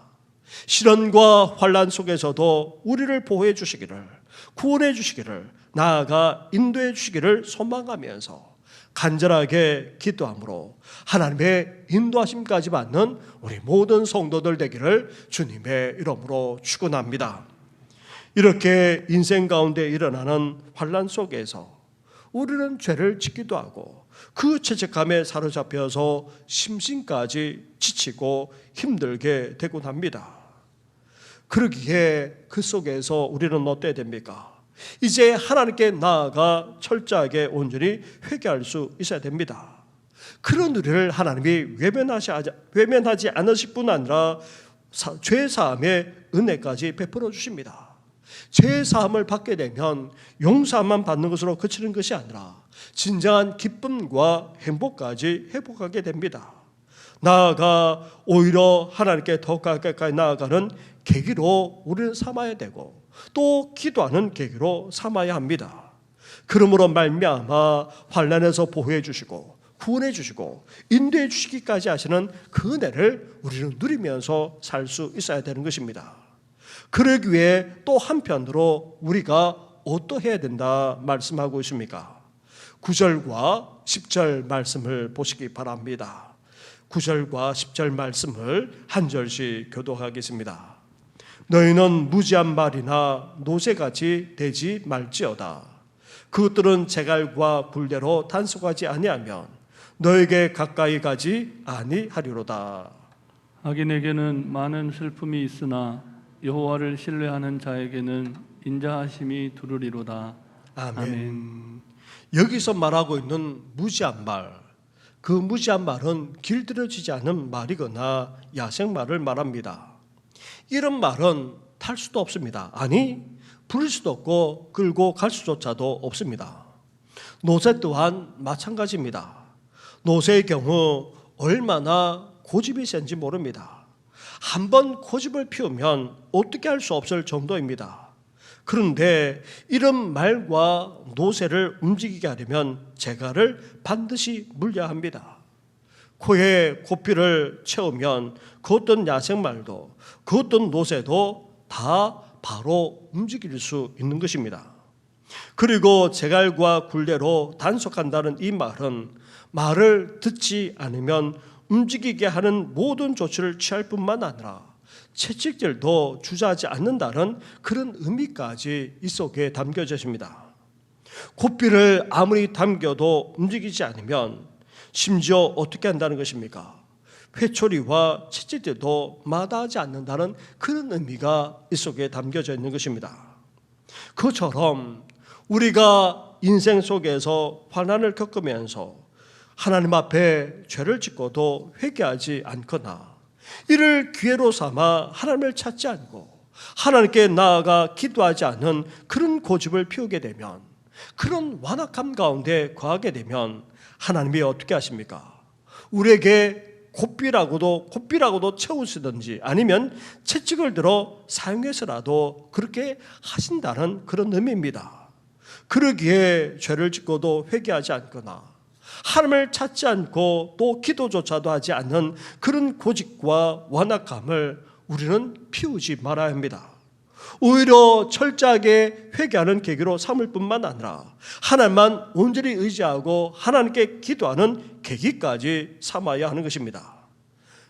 시련과 환난 속에서도 우리를 보호해 주시기를, 구원해 주시기를, 나아가 인도해 주시기를 소망하면서 간절하게 기도함으로 하나님의 인도하심까지 받는 우리 모든 성도들 되기를 주님의 이름으로 축원합니다. 이렇게 인생 가운데 일어나는 환난 속에서 우리는 죄를 짓기도 하고 그 죄책감에 사로잡혀서 심신까지 지치고 힘들게 되곤 합니다. 그러기에 그 속에서 우리는 어때야 됩니까? 이제 하나님께 나아가 철저하게 온전히 회개할 수 있어야 됩니다. 그런 우리를 하나님이 외면하지 않으실 뿐 아니라 죄사함의 은혜까지 베풀어 주십니다. 죄사함을 받게 되면 용서만 받는 것으로 그치는 것이 아니라 진정한 기쁨과 행복까지 회복하게 됩니다. 나아가 오히려 하나님께 더 가까이 나아가는 계기로 우리는 삼아야 되고 또 기도하는 계기로 삼아야 합니다. 그러므로 말미암아 환난에서 보호해 주시고 구원해 주시고 인도해 주시기까지 하시는 그 은혜를 우리는 누리면서 살 수 있어야 되는 것입니다. 그러기 위해 또 한편으로 우리가 어떠해야 된다 말씀하고 있습니까? 9절과 10절 말씀을 보시기 바랍니다. 9절과 10절 말씀을 한 절씩 교독하겠습니다. 너희는 무지한 말이나 노새같이 되지 말지어다. 그것들은 재갈과 굴대로 단속하지 아니하면 너에게 가까이 가지 아니하리로다.
악인에게는 많은 슬픔이 있으나 여호와를 신뢰하는 자에게는 인자하심이 두루리로다.
아멘. 여기서 말하고 있는 무지한 말, 그 무지한 말은 길들여지지 않은 말이거나 야생말을 말합니다. 이런 말은 탈 수도 없습니다. 아니, 부릴 수도 없고 끌고 갈 수조차도 없습니다. 노새 또한 마찬가지입니다. 노새의 경우 얼마나 고집이 센지 모릅니다. 한번 고집을 피우면 어떻게 할 수 없을 정도입니다. 그런데 이런 말과 노새를 움직이게 하려면 재갈을 반드시 물려야 합니다. 코에 고삐를 채우면 그 어떤 야생말도 그 어떤 노새도 다 바로 움직일 수 있는 것입니다. 그리고 재갈과 굴레로 단속한다는 이 말은 말을 듣지 않으면 움직이게 하는 모든 조치를 취할 뿐만 아니라 채찍질도 주저하지 않는다는 그런 의미까지 이 속에 담겨져 있습니다. 고삐를 아무리 당겨도 움직이지 않으면 심지어 어떻게 한다는 것입니까? 회초리와 채찍질도 마다하지 않는다는 그런 의미가 이 속에 담겨져 있는 것입니다. 그처럼 우리가 인생 속에서 환난을 겪으면서 하나님 앞에 죄를 짓고도 회개하지 않거나 이를 기회로 삼아 하나님을 찾지 않고 하나님께 나아가 기도하지 않는 그런 고집을 피우게 되면, 그런 완악함 가운데 거하게 되면 하나님이 어떻게 하십니까? 우리에게 고삐라고도 채우시든지 아니면 채찍을 들어 사용해서라도 그렇게 하신다는 그런 의미입니다. 그러기에 죄를 짓고도 회개하지 않거나 하나님을 찾지 않고 또 기도조차도 하지 않는 그런 고집과 완악함을 우리는 피우지 말아야 합니다. 오히려 철저하게 회개하는 계기로 삼을 뿐만 아니라 하나님만 온전히 의지하고 하나님께 기도하는 계기까지 삼아야 하는 것입니다.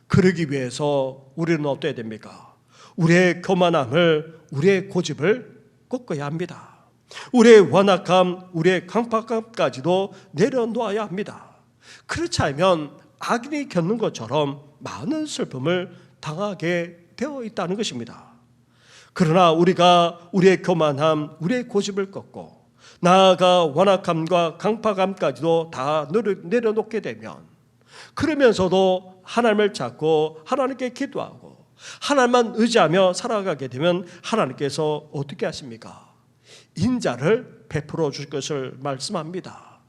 그러기 위해서 우리는 어떠해야 됩니까? 우리의 교만함을, 우리의 고집을 꺾어야 합니다. 우리의 완악함, 우리의 강팍함까지도 내려놓아야 합니다. 그렇지 않으면 악인이 겪는 것처럼 많은 슬픔을 당하게 되어 있다는 것입니다. 그러나 우리가 우리의 교만함, 우리의 고집을 꺾고 나아가 완악함과 강팍함까지도 다 내려놓게 되면, 그러면서도 하나님을 찾고 하나님께 기도하고 하나님만 의지하며 살아가게 되면 하나님께서 어떻게 하십니까? 인자를 베풀어 주실 것을 말씀합니다.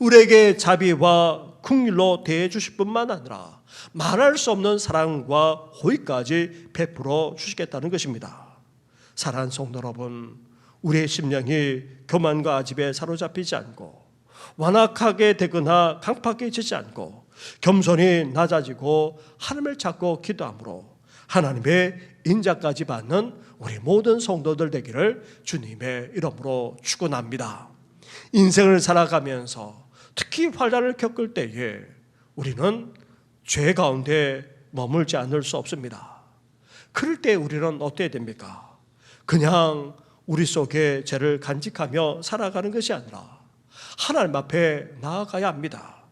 우리에게 자비와 긍휼로 대해 주실 뿐만 아니라 말할 수 없는 사랑과 호의까지 베풀어 주시겠다는 것입니다. 사랑하는 성도 여러분, 우리의 심령이 교만과 아집에 사로잡히지 않고 완악하게 되거나 강팍해지지 않고 겸손히 낮아지고 하나님을 찾고 기도함으로 하나님의 인자까지 받는 우리 모든 성도들 되기를 주님의 이름으로 축원합니다. 인생을 살아가면서 특히 환난을 겪을 때에 우리는 죄 가운데 머물지 않을 수 없습니다. 그럴 때 우리는 어때야 됩니까? 그냥 우리 속에 죄를 간직하며 살아가는 것이 아니라 하나님 앞에 나아가야 합니다.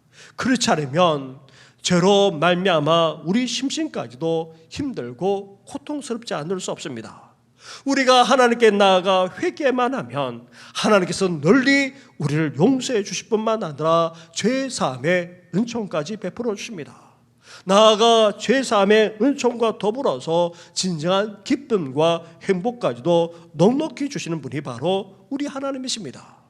그렇지 않으면 죄로 말미암아 우리 심신까지도 힘들고 고통스럽지 않을 수 없습니다. 우리가 하나님께 나아가 회개만 하면 하나님께서 널리 우리를 용서해 주실 뿐만 아니라 죄사함의 은총까지 베풀어 주십니다. 나아가 죄사함의 은총과 더불어서 진정한 기쁨과 행복까지도 넉넉히 주시는 분이 바로 우리 하나님이십니다.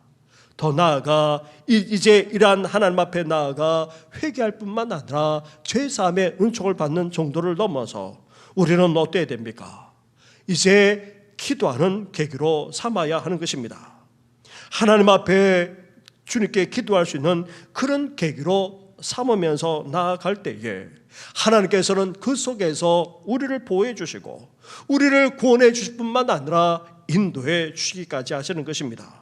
더 나아가 이제 이러한 하나님 앞에 나아가 회개할 뿐만 아니라 죄사함의 은총을 받는 정도를 넘어서 우리는 어때야 됩니까? 이제 기도하는 계기로 삼아야 하는 것입니다. 하나님 앞에 주님께 기도할 수 있는 그런 계기로 삼으면서 나아갈 때에 하나님께서는 그 속에서 우리를 보호해 주시고 우리를 구원해 주실 뿐만 아니라 인도해 주시기까지 하시는 것입니다.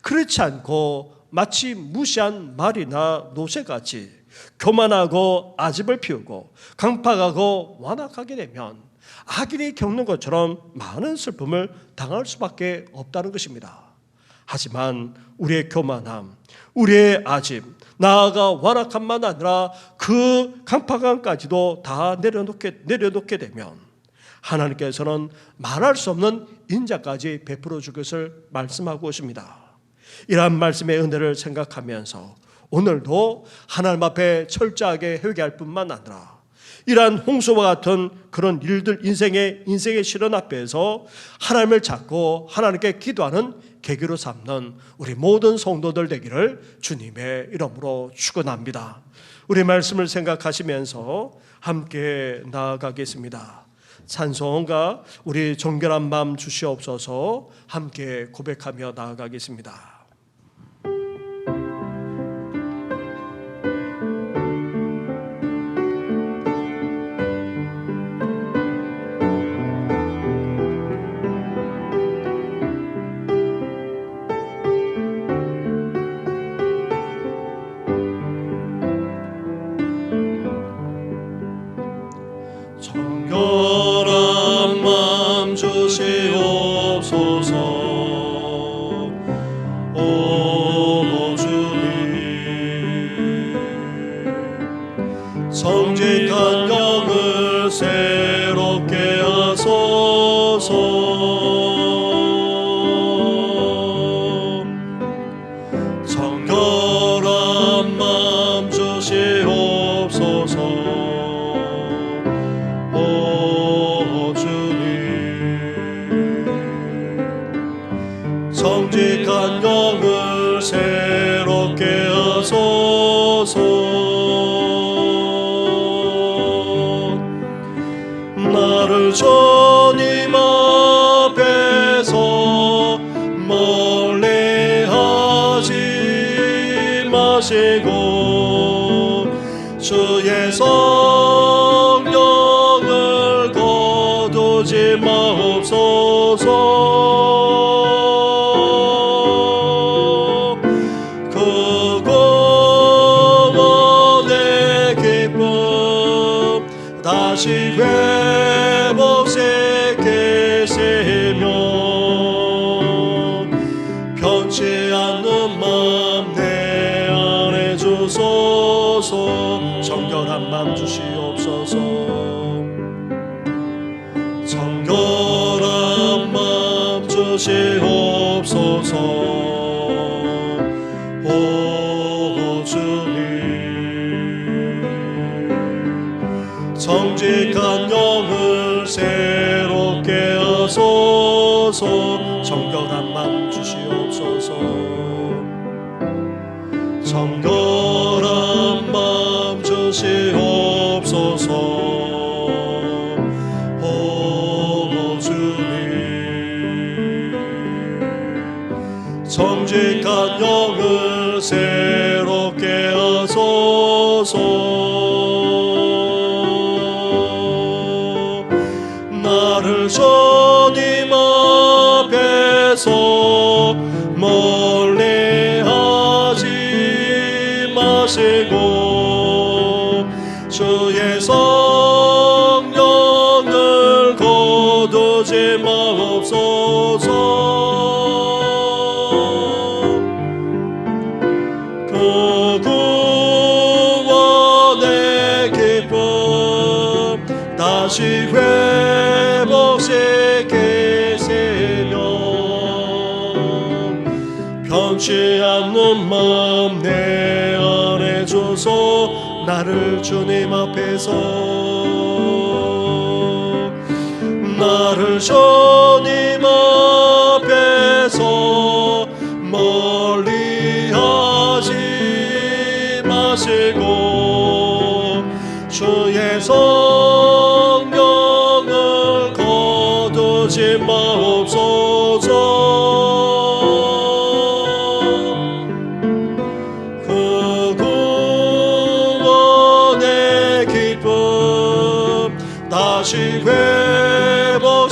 그렇지 않고 마치 무시한 말이나 노새같이 교만하고 아집을 피우고 강팍하고 완악하게 되면 악인이 겪는 것처럼 많은 슬픔을 당할 수밖에 없다는 것입니다. 하지만 우리의 교만함, 우리의 아집, 나아가 완악함만 아니라 그 강팍함까지도 다 내려놓게 되면 하나님께서는 말할 수 없는 인자까지 베풀어 줄 것을 말씀하고 있습니다. 이러한 말씀의 은혜를 생각하면서 오늘도 하나님 앞에 철저하게 회개할 뿐만 아니라 이러한 홍수와 같은 그런 일들 인생의 시련 앞에서 하나님을 찾고 하나님께 기도하는 계기로 삼는 우리 모든 성도들 되기를 주님의 이름으로 축원합니다. 우리 말씀을 생각하시면서 함께 나아가겠습니다. 찬송가 우리 정결한 마음 주시옵소서 함께 고백하며 나아가겠습니다.
정결한 마음 주시옵소서. 오 주님, 정직한 영을 새롭게 하소서. 정결한 마음 주시옵소서. 정직한 영을 새롭게 하소서. 나를 주님 앞에서 멀리하지 마시고 주의 성령을 거두지 마옵소서. 다시 회복시키시며 변치 않는 마음 내 안에 주소서.
정결한 마음 주시옵소서.
정결한 마음 주시옵소서. 오 주님, 정직한 영을 새롭게 하소서.
정결한 마음 주시옵소서.
정결한 마음 주시옵소서. 오 주님, 정직한 영을 새롭게 하소서. 나를 주님 앞에서 멀리하지 마시고 주의 성령을 거두지 마옵소서. 그 구원의 다시 회복시키시며 변치 않는 마음 내 안에 주소 나를 주님 앞에서 나를 주님 앞에서 멀리하지 마시고 주의 성령을 거두지 마옵소서. 그 구원의 기쁨 다시 회복시키시고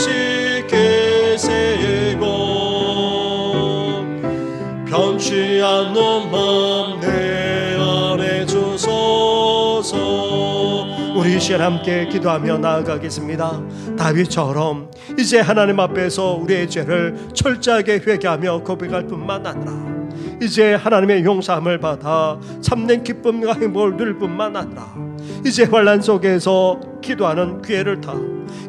변치 않는 마음 내 안에 주소서.
우리 이 시간 함께 기도하며 나아가겠습니다. 다윗처럼 이제 하나님 앞에서 우리의 죄를 철저하게 회개하며 고백할 뿐만 아니라 이제 하나님의 용서함을 받아 참된 기쁨과 행복을 누릴 뿐만 아니라 이제 환난 속에서 기도하는 기회를 타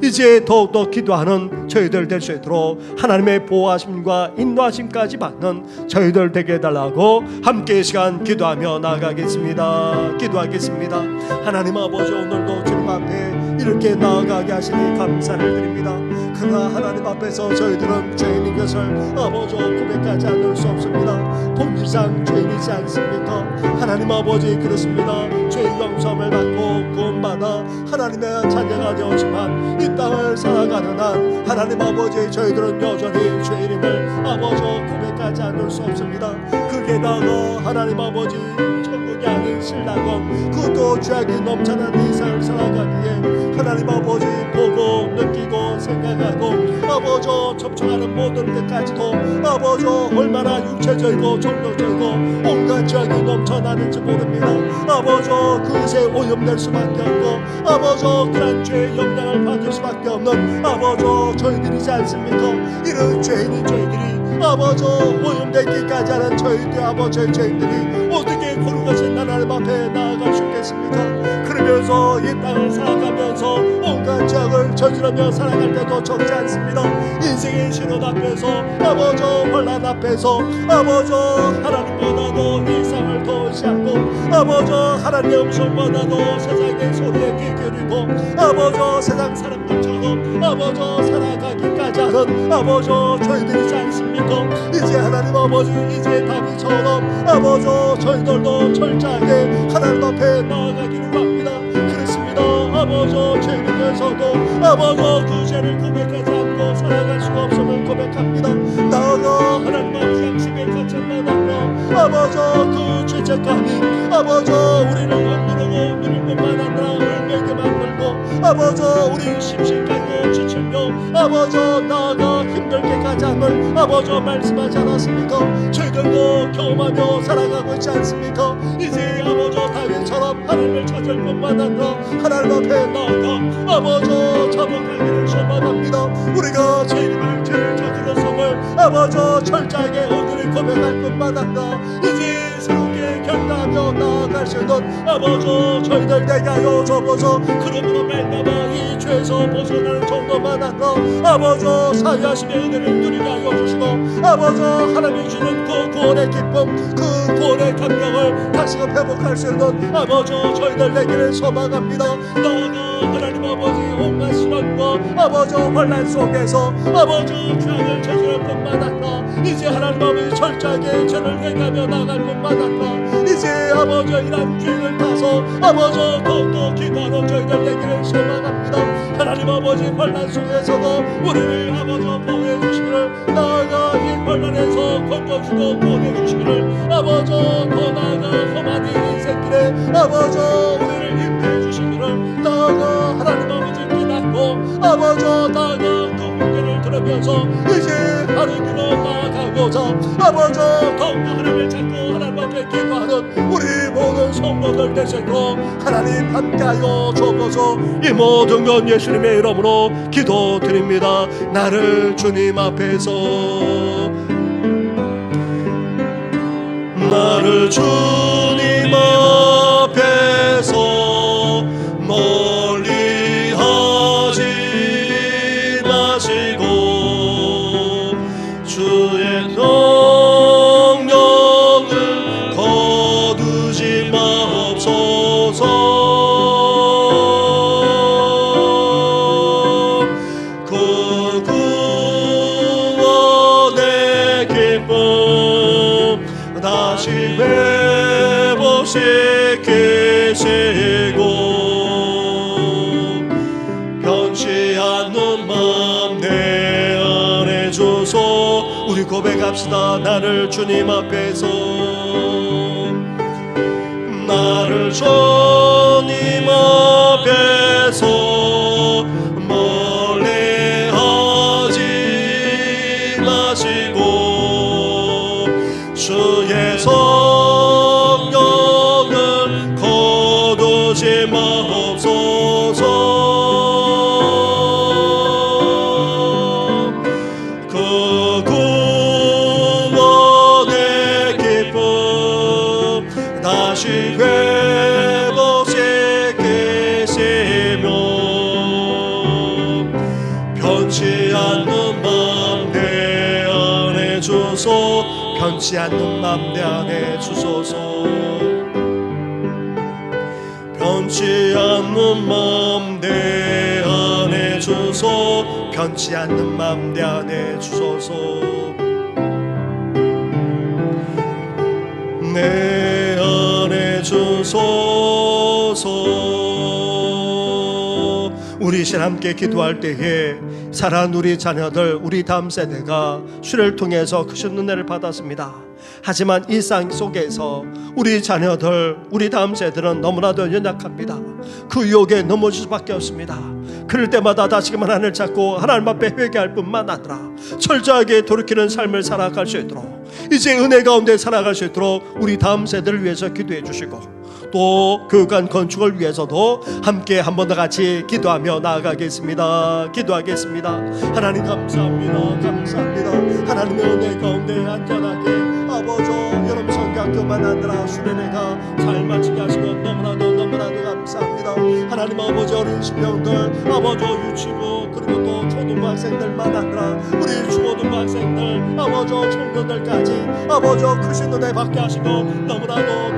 이제 더욱더 기도하는 저희들 될 수 있도록 하나님의 보호하심과 인도하심까지 받는 저희들 되게 해달라고 함께 이 시간 기도하며 나아가겠습니다. 기도하겠습니다. 하나님 아버지, 오늘도 주님 앞에 이렇게 나아가게 하시니 감사를 드립니다. 그러나 하나님 앞에서 저희들은 죄인인 것을 아버지 고백하지 않을 수 없습니다. 본질상 죄인이지 않습니까? 하나님 아버지, 그렇습니다. 죄 용서함을 받고 구원받아 하나님의 자녀가 되었지만 이 땅을 살아가는 한 하나님 아버지, 저희들은 여전히 죄인임을 아버지 고백하지 않을 수 없습니다. 그게 나가 하나님 아버지 천국이 아닌 신라건 그것도 죄악이 넘쳐난 이 삶을 살아가기에 하나님 아버지 보고 느끼고 생각하고 아버지 접촉하는 모든 것까지도 아버지 얼마나 육체적이고 정도적이고 온갖 죄악이 넘쳐나는지 모릅니다. 아버지 그것에 오염될 수밖에 없고 아버지 그런 죄의 영향을 받을 수밖에 없는 아버지 저희들이지 않습니까? 이런 죄인인 저희들이 아버지 오염되기까지 하는 저희들 아버지 죄인들이 어떻게 그런 것을 하나님 앞에 나아갈 수 있겠습니까? 그러면서 이 땅을 살아가면서 온갖 죄악을 저지르며 살아갈 때도 적지 않습니다. 인생의 신혼 앞에서 아버지 환난 앞에서 아버지 하나님보다도 일상을 더 의지하고 아버지 하나님의 음성보다도 세상의 소리에 귀 기울이고 아버지 세상 사람들처럼 아버지 살아가기까지 하는 아버지 저희들이지 않습니까? 이제 하나님 아버지 이제 다윗처럼 아버지 저희들도 철저하게 하나님 앞에 나아가기를 합니다. 그렇습니다. 아버지 죄인이면서도 아버지 그 죄를 고백하지 않고 살아갈 수가 없음을 고백합니다. 나아가 하나님 아버지 양심의 가책만 하며 아버지 그 죄책감이 아버지 우리를 억누르고 누릴 뿐만 아니라 울게 만들고 아버지 우리 심심하고 지치며 아버지 나아가 힘들게 가자을 아버지 말씀하지 않았습니까? 저희들도 경험하며 살아가고 있지 않습니까? 이제 아버지 다윗처럼 하나님을 찾을 뿐만 아니라 하나님 앞에 나아가 아버지 자복하기를 소망합니다. 우리가 죄인임을 죄를 저질렀음을 아버지 철저하게 오늘을 고백할 뿐만 아니라 이제 새롭게 결단하며 나아갈 수 있는 아버지 저희들 되게 하여 주옵소서. 그러므로 말미암아 이 죄에서 벗어나는 정도만 아니라 아버지 사유하심의 은혜를 누리게 하여 주시고 아버지 하나님이 주는 그 구원의 기쁨 그 구원의 감격을 다시금 회복할 수 있는 아버지 저희들 되기를 소망합니다. 나아가 하나님 아버지 온갖 시련과 아버지 환난 속에서 아버지 죄악을 저지를 뿐만 아니라 이제 하나님 아버지 철저하게 죄를 회개하며 나갈 뿐만 아니라 이제 아버지 이런 죄를 타서 아버지 더욱더 기도하는 저희들 되기를 소망합니다. 하나님 아버지 환난 속에서도 우리를 아버지 보호해 주시기를 나아가 이 환난에서 건져주고 구원해 주시기를 아버지 더 나아가 험한 이 인생길에 아버지 우리를 인도해 주시기를 나아가 하나님 아버지 깨닫고 아버지 나아가 그 문제를 들으면서 이제 하는 길로 나아가고자 아버지 더욱더 하나님을 찾고 하나님 앞에 기도하는 우리 모든 성도들 되시고 하나님 함께하여 주옵소서. 이 모든 건 예수님의 이름으로 기도드립니다. 나를 주님 앞에서 나를 주님 앞에서 멀리하지 고백합시다. 나를 주님 앞에서, 나를 주님 앞에서 멀리 하지 마시고 주의 성령을 거두지 마옵소서. 그 구원의 기쁨 다시 회복시키시며 변치 않는 맘 내 안에 주소, 변치 않는 맘 내 안에 주소서. 변치 않는 맘 내 안에 주소, 변치 않는 맘 내 안에 주소서. 내 안에 주소서. 우리 신 함께 기도할 때에 사랑하는 우리 자녀들, 우리 다음 세대가 주를 통해서 크신 은혜를 받았습니다. 하지만 일상 속에서 우리 자녀들, 우리 다음 세대는 너무나도 연약합니다. 그 유혹에 넘어질 수밖에 없습니다. 그럴 때마다 다시금 하나님을 찾고 하나님 앞에 회개할 뿐만 아니라 철저하게 돌이키는 삶을 살아갈 수 있도록, 이제 은혜 가운데 살아갈 수 있도록 우리 다음 세대를 위해서 기도해 주시고, 또 교육관 건축을 위해서도 함께 한 번 더 같이 기도하며 나아가겠습니다. 기도하겠습니다. 하나님 감사합니다. 감사합니다. 하나님의 은혜 가운데 안전하게 아버지 여러분 성경교만 아니라 수련회가 잘 마치게 하시고 너무나도 감사합니다. 하나님 아버지 어린 신병들, 아버지 유치부, 그리고 또 초등부 학생들만 아니라 우리 중고등부 학생들, 아버지 청년들까지 아버지 크신 은혜 받게 하시고 너무나도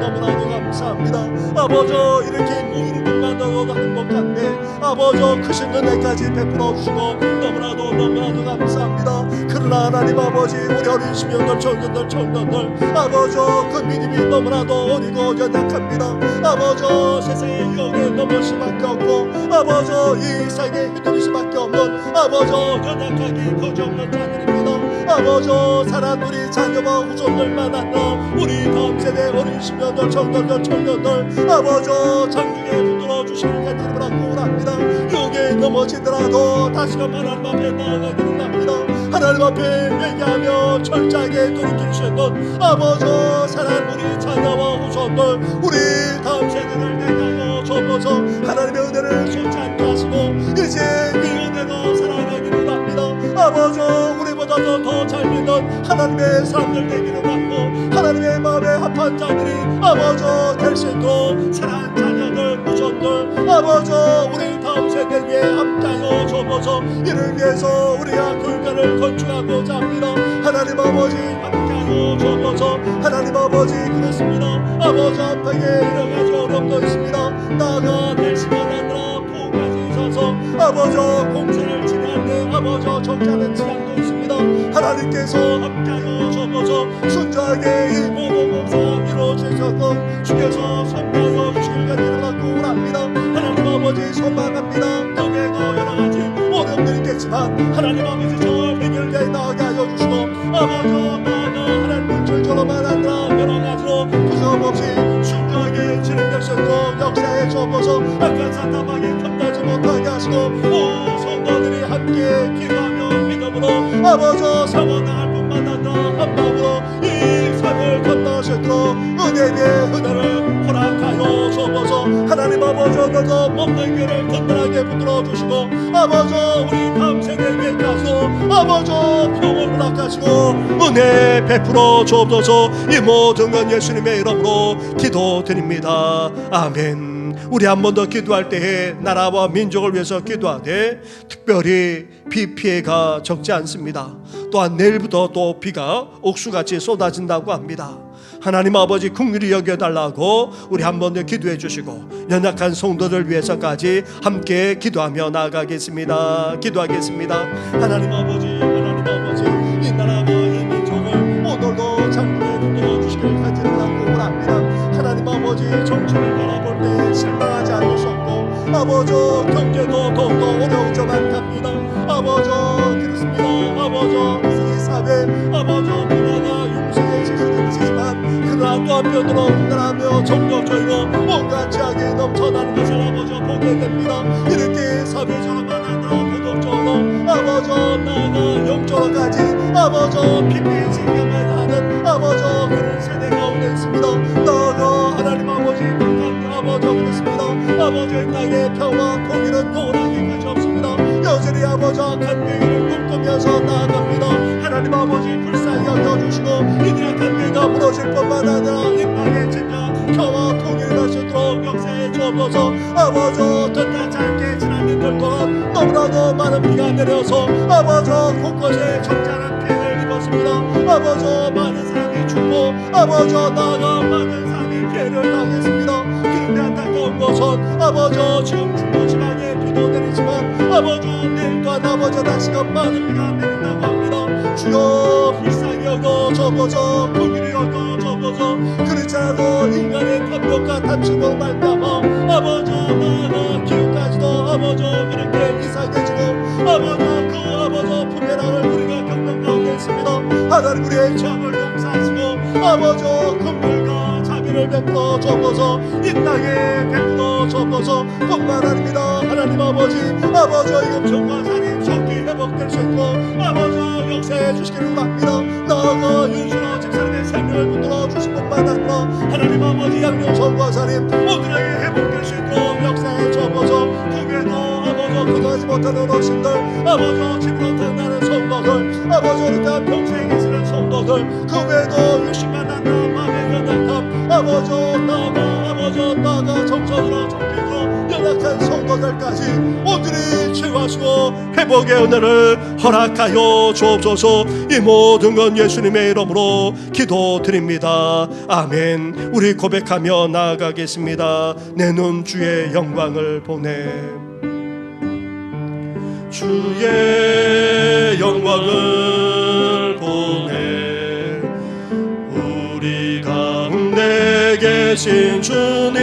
감사합니다. 아버지 이렇게 모이는 것만으로도 행복한데 아버지 크신 은혜까지 베풀어 주시고 너무나도 감사합니다. 그러나 하나님 아버지 우리 어린 신병들, 청년들 아버지 그 믿음이 너무나도 어리고 연약합니다. 아버지 세상의 유혹에 넘을 수밖에 없고 아버지 이 세상에 휘둘릴 수밖에 없는 아버지 연약하기 거지없는 자들입니다. 아버지 사랑 우리 자녀와 후손들만 아니라 우리 다음 세대 어린 신병들, 청년들 아버지 장중에 붙들어 주시는 간절히 바라옵니다. 유혹에 넘어지더라도 다시금 하나님 앞에 나아가기를 합니다. 하나님 앞에 회개하며 철저하게 돌이킬 수 있는 아버지 사랑 우리 자녀와 후손들, 우리 다음 세대를 대하여 주옵소서. 하나님의 은혜를 쏟지 않게 하시고 이제 이 은혜로 살아가기를 합니다. 아버지 우리보다도 더 잘 믿는 하나님의 사람들 되기를 받고 하나님의 마음에 합한 자들이 아버지 될 수 있도록 사랑하는 자녀들, 후손들 아버지 우리 다음 세대 위에 함께하여 주옵소서. 이를 위해서 우리가 교육관을 건축하고자 합니다. 하나님 아버지 함께하여 주옵소서. 하나님 아버지 그렇습니다. 아버지 앞에 여러가지 어려움도 있습니다. 나가 될 시간 아니라 부까지 있어서 아버지 공사를 진행하는데 아버지 적잖은 지향도 있습니다. 하나님께서 함께하여 주옵소서. 순조하게 이 모든 공사 이루어지셔서 주께서 선하여 주시길 간절히 바라고 합니다. 하나님 아버지 소망합니다. 땅에도 여러가지 어려움들이 있겠지만 하나님 아버지 저 해결되어 나가게 하여 주시고 아버지 나아가 하나님 물질적으로만 아니라 여러가지로 부서없이 순조하게 진행될 수 있도록 역사에 주옵소서. 악한 사탄에게 탐나지 못하게 하시고 오 성도들이 함께 기도하며 믿음으로 아버지 사고당할 뿐만 아니라 한 마음으로 이 삶을 건너시도록 은혜 위에 은혜를 허락하여 주옵소서. 하나님 아버지 오늘도 먹는 길을 든든하게 붙들어 주시고 아버지 우리 다음 세대 위에 가서 아버지 평을 허락하시고 은혜 베풀어 주옵소서. 이 모든 건 예수님의 이름으로 기도드립니다. 아멘. 우리 한 번 더 기도할 때에 나라와 민족을 위해서 기도하되 특별히 비 피해가 적지 않습니다. 또한 내일부터 또 비가 옥수같이 쏟아진다고 합니다. 하나님 아버지 긍휼히 여겨달라고 우리 한 번 더 기도해 주시고 연약한 성도들 위해서까지 함께 기도하며 나아가겠습니다. 기도하겠습니다. 하나님 아버지 이 나라와 이 민족을 오늘도 장군에 붙들어 주시길 간절히 바라고 합니다. 하나님 아버지 정치를 바라볼 때 실망하지 않을 수 없고 아버지 경제도 더욱더 어려워져만 갑니다. 아버지 그렇습니다. 아버지 이
사회 아버지 문화가 융성의 지시지만 그러나 또 한편으로 음란하며 정력적이고 온갖 죄악이 넘쳐나는 것을 아버지 보게 됩니다. 이렇게 사회적으로 만나나 도덕적으로 아버지 나아가 영적으로까지 아버지 비밀 생각만 하는 아버지 그런 세대 가운데 있습니다. 나아가 하나님 아버지 북한 아버지 그렇습니다. 아버지의 땅에 평화 통일은 영원하게 끝이 없습니다. 여전히 아버지 간교회를 꿈꾸면서 나아갑니다. 하나님 아버지 불쌍히 여겨주시고 이들의 간교회가 무너질 뿐만 아니라 이 땅에 진짜 평화 통일이 날 수 있도록 역사에 주옵소서. 아버지 어떤 짧게 지난 일들 동안 너무나도 많은 비가 내려서 아버지 곳곳에 적잖은 피해를 입었습니다. 아버지 많은 사람이 죽고 아버지 나아가 많은 사람이 피해를 당했습니다. 그런데 안타까운 것은 아버지 지금 중부 지방에 비도 내리지만 아버지 내일 또한 아버지 다시금 많은 비가 내린다고 합니다. 주여 불쌍히 여겨 접어서 긍휼히 여겨 접어서 그렇지 않아도 인간의 탐욕과 탐심으로 말미암아 아버지 나아가 기후까지도 아버지 그렇게 이상해지고 아버지 그 아버지 분배랑을 우리가 겪는 가운데 있습니다. 하나님 우리의 죄악을 용서하시고 아버지 긍휼과 자비를 베풀어 접어서 이 땅에 베풀어 접어서 뿐만 아닙니다. 하나님 아버지 이금종과 살인 속기 회복될 수 있고 아버지 역사해 주시기를 바랍니다. 나아가 윤수로 집사님의 생명을 붙들어 주신 뿐만 아니라 하나님 아버지 양용성과 살인 모두에게 회복될 수 있도록 역사해 접어서 교회도 아버지 거두하지 못하는 어르신들 아버지 집으로 탐나는 성도들 아버지 어느덧 평생에 쓰는 성도들 그 외에도 유심만 한다 마음의 연약함 아버지 나아가 정천으로 정기로 연약한 성도들까지 온전히 치유하시고 회복의 은혜를 허락하여 주옵소서. 이 모든 건 예수님의 이름으로 기도드립니다. 아멘. 우리 고백하며 나아가겠습니다. 내 눈 주의 영광을 보내 주의 영광을 보내 우리 가운데 계신 주님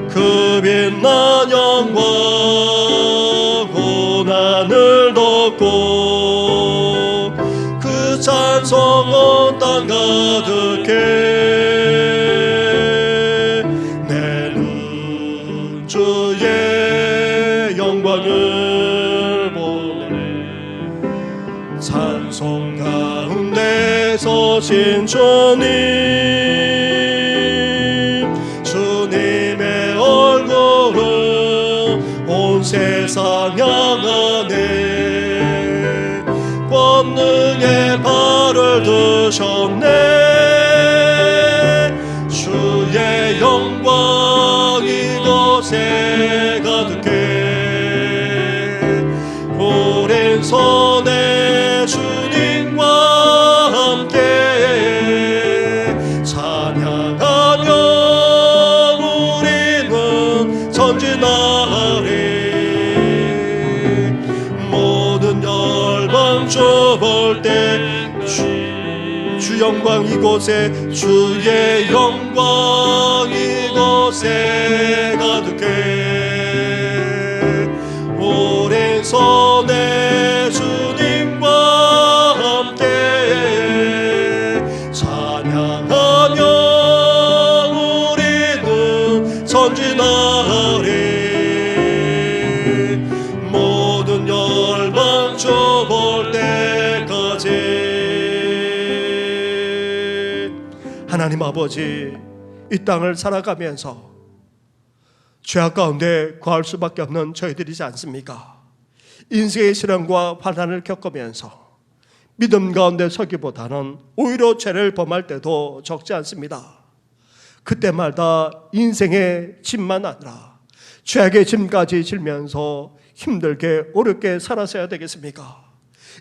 그 빛난 영광 고난을 덮고 그 찬송 온 땅 가득해 내 눈 주의 영광을 보내 찬송 가운데 서신 주님 주님의 얼굴은 온 세상 향하네 권능의 발을 드셨네 주의 영광 이곳에 가득해 오랜 손에 주님과 함께 찬양하며 우리는 전진하리 모든 열방 좁을 때 주 영광 이곳에 주의 영광 이곳에 가득해 오랜 손에 주님과 함께 찬양하며 우리는 전진하리 모든 열방 좁을 때까지. 하나님 아버지 이 땅을 살아가면서 죄악 가운데 거할 수밖에 없는 저희들이지 않습니까? 인생의 시련과 환난을 겪으면서 믿음 가운데 서기보다는 오히려 죄를 범할 때도 적지 않습니다. 그때마다 인생의 짐만 아니라 죄악의 짐까지 질면서 힘들게 어렵게 살아서야 되겠습니까?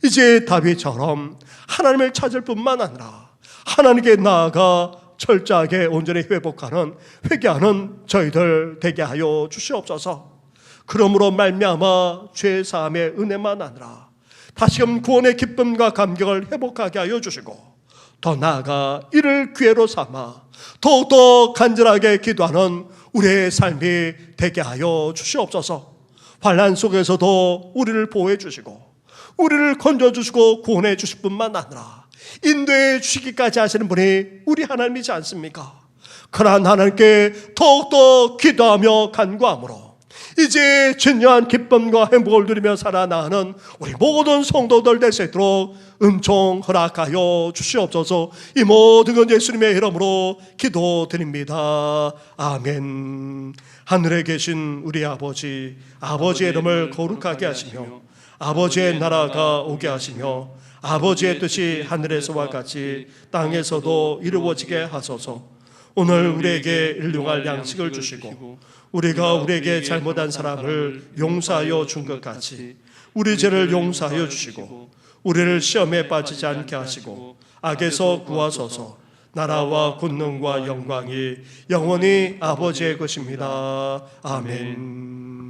이제 다윗처럼 하나님을 찾을 뿐만 아니라 하나님께 나아가 철저하게 온전히 회복하는 회개하는 저희들 되게 하여 주시옵소서. 그러므로 말미암아 죄 사함의 은혜만 아니라 다시금 구원의 기쁨과 감격을 회복하게 하여 주시고 더 나아가 이를 기회로 삼아 더욱더 간절하게 기도하는 우리의 삶이 되게 하여 주시옵소서. 환난 속에서도 우리를 보호해 주시고
우리를 건져주시고 구원해 주실 뿐만 아니라 인도해 주시기까지 하시는 분이 우리 하나님이지 않습니까? 그러한 하나님께 더욱더 기도하며 간구함으로 이제 진정한 기쁨과 행복을 누리며 살아나가는 우리 모든 성도들 될 수 있도록 은총 허락하여 주시옵소서. 이 모든 건 예수님의 이름으로 기도드립니다. 아멘. 하늘에 계신 우리 아버지, 아버지의 이름을 거룩하게 하시며 아버지의 나라가 오게 하시며 아버지의 뜻이 하늘에서와 같이 땅에서도 이루어지게 하소서. 오늘 우리에게 일용할 양식을 주시고 우리가 우리에게 잘못한 사람을 용서하여 준 것 같이 우리 죄를 용서하여 주시고 우리를 시험에 빠지지 않게 하시고 악에서 구하소서. 나라와 권능과 영광이 영원히 아버지의 것입니다. 아멘.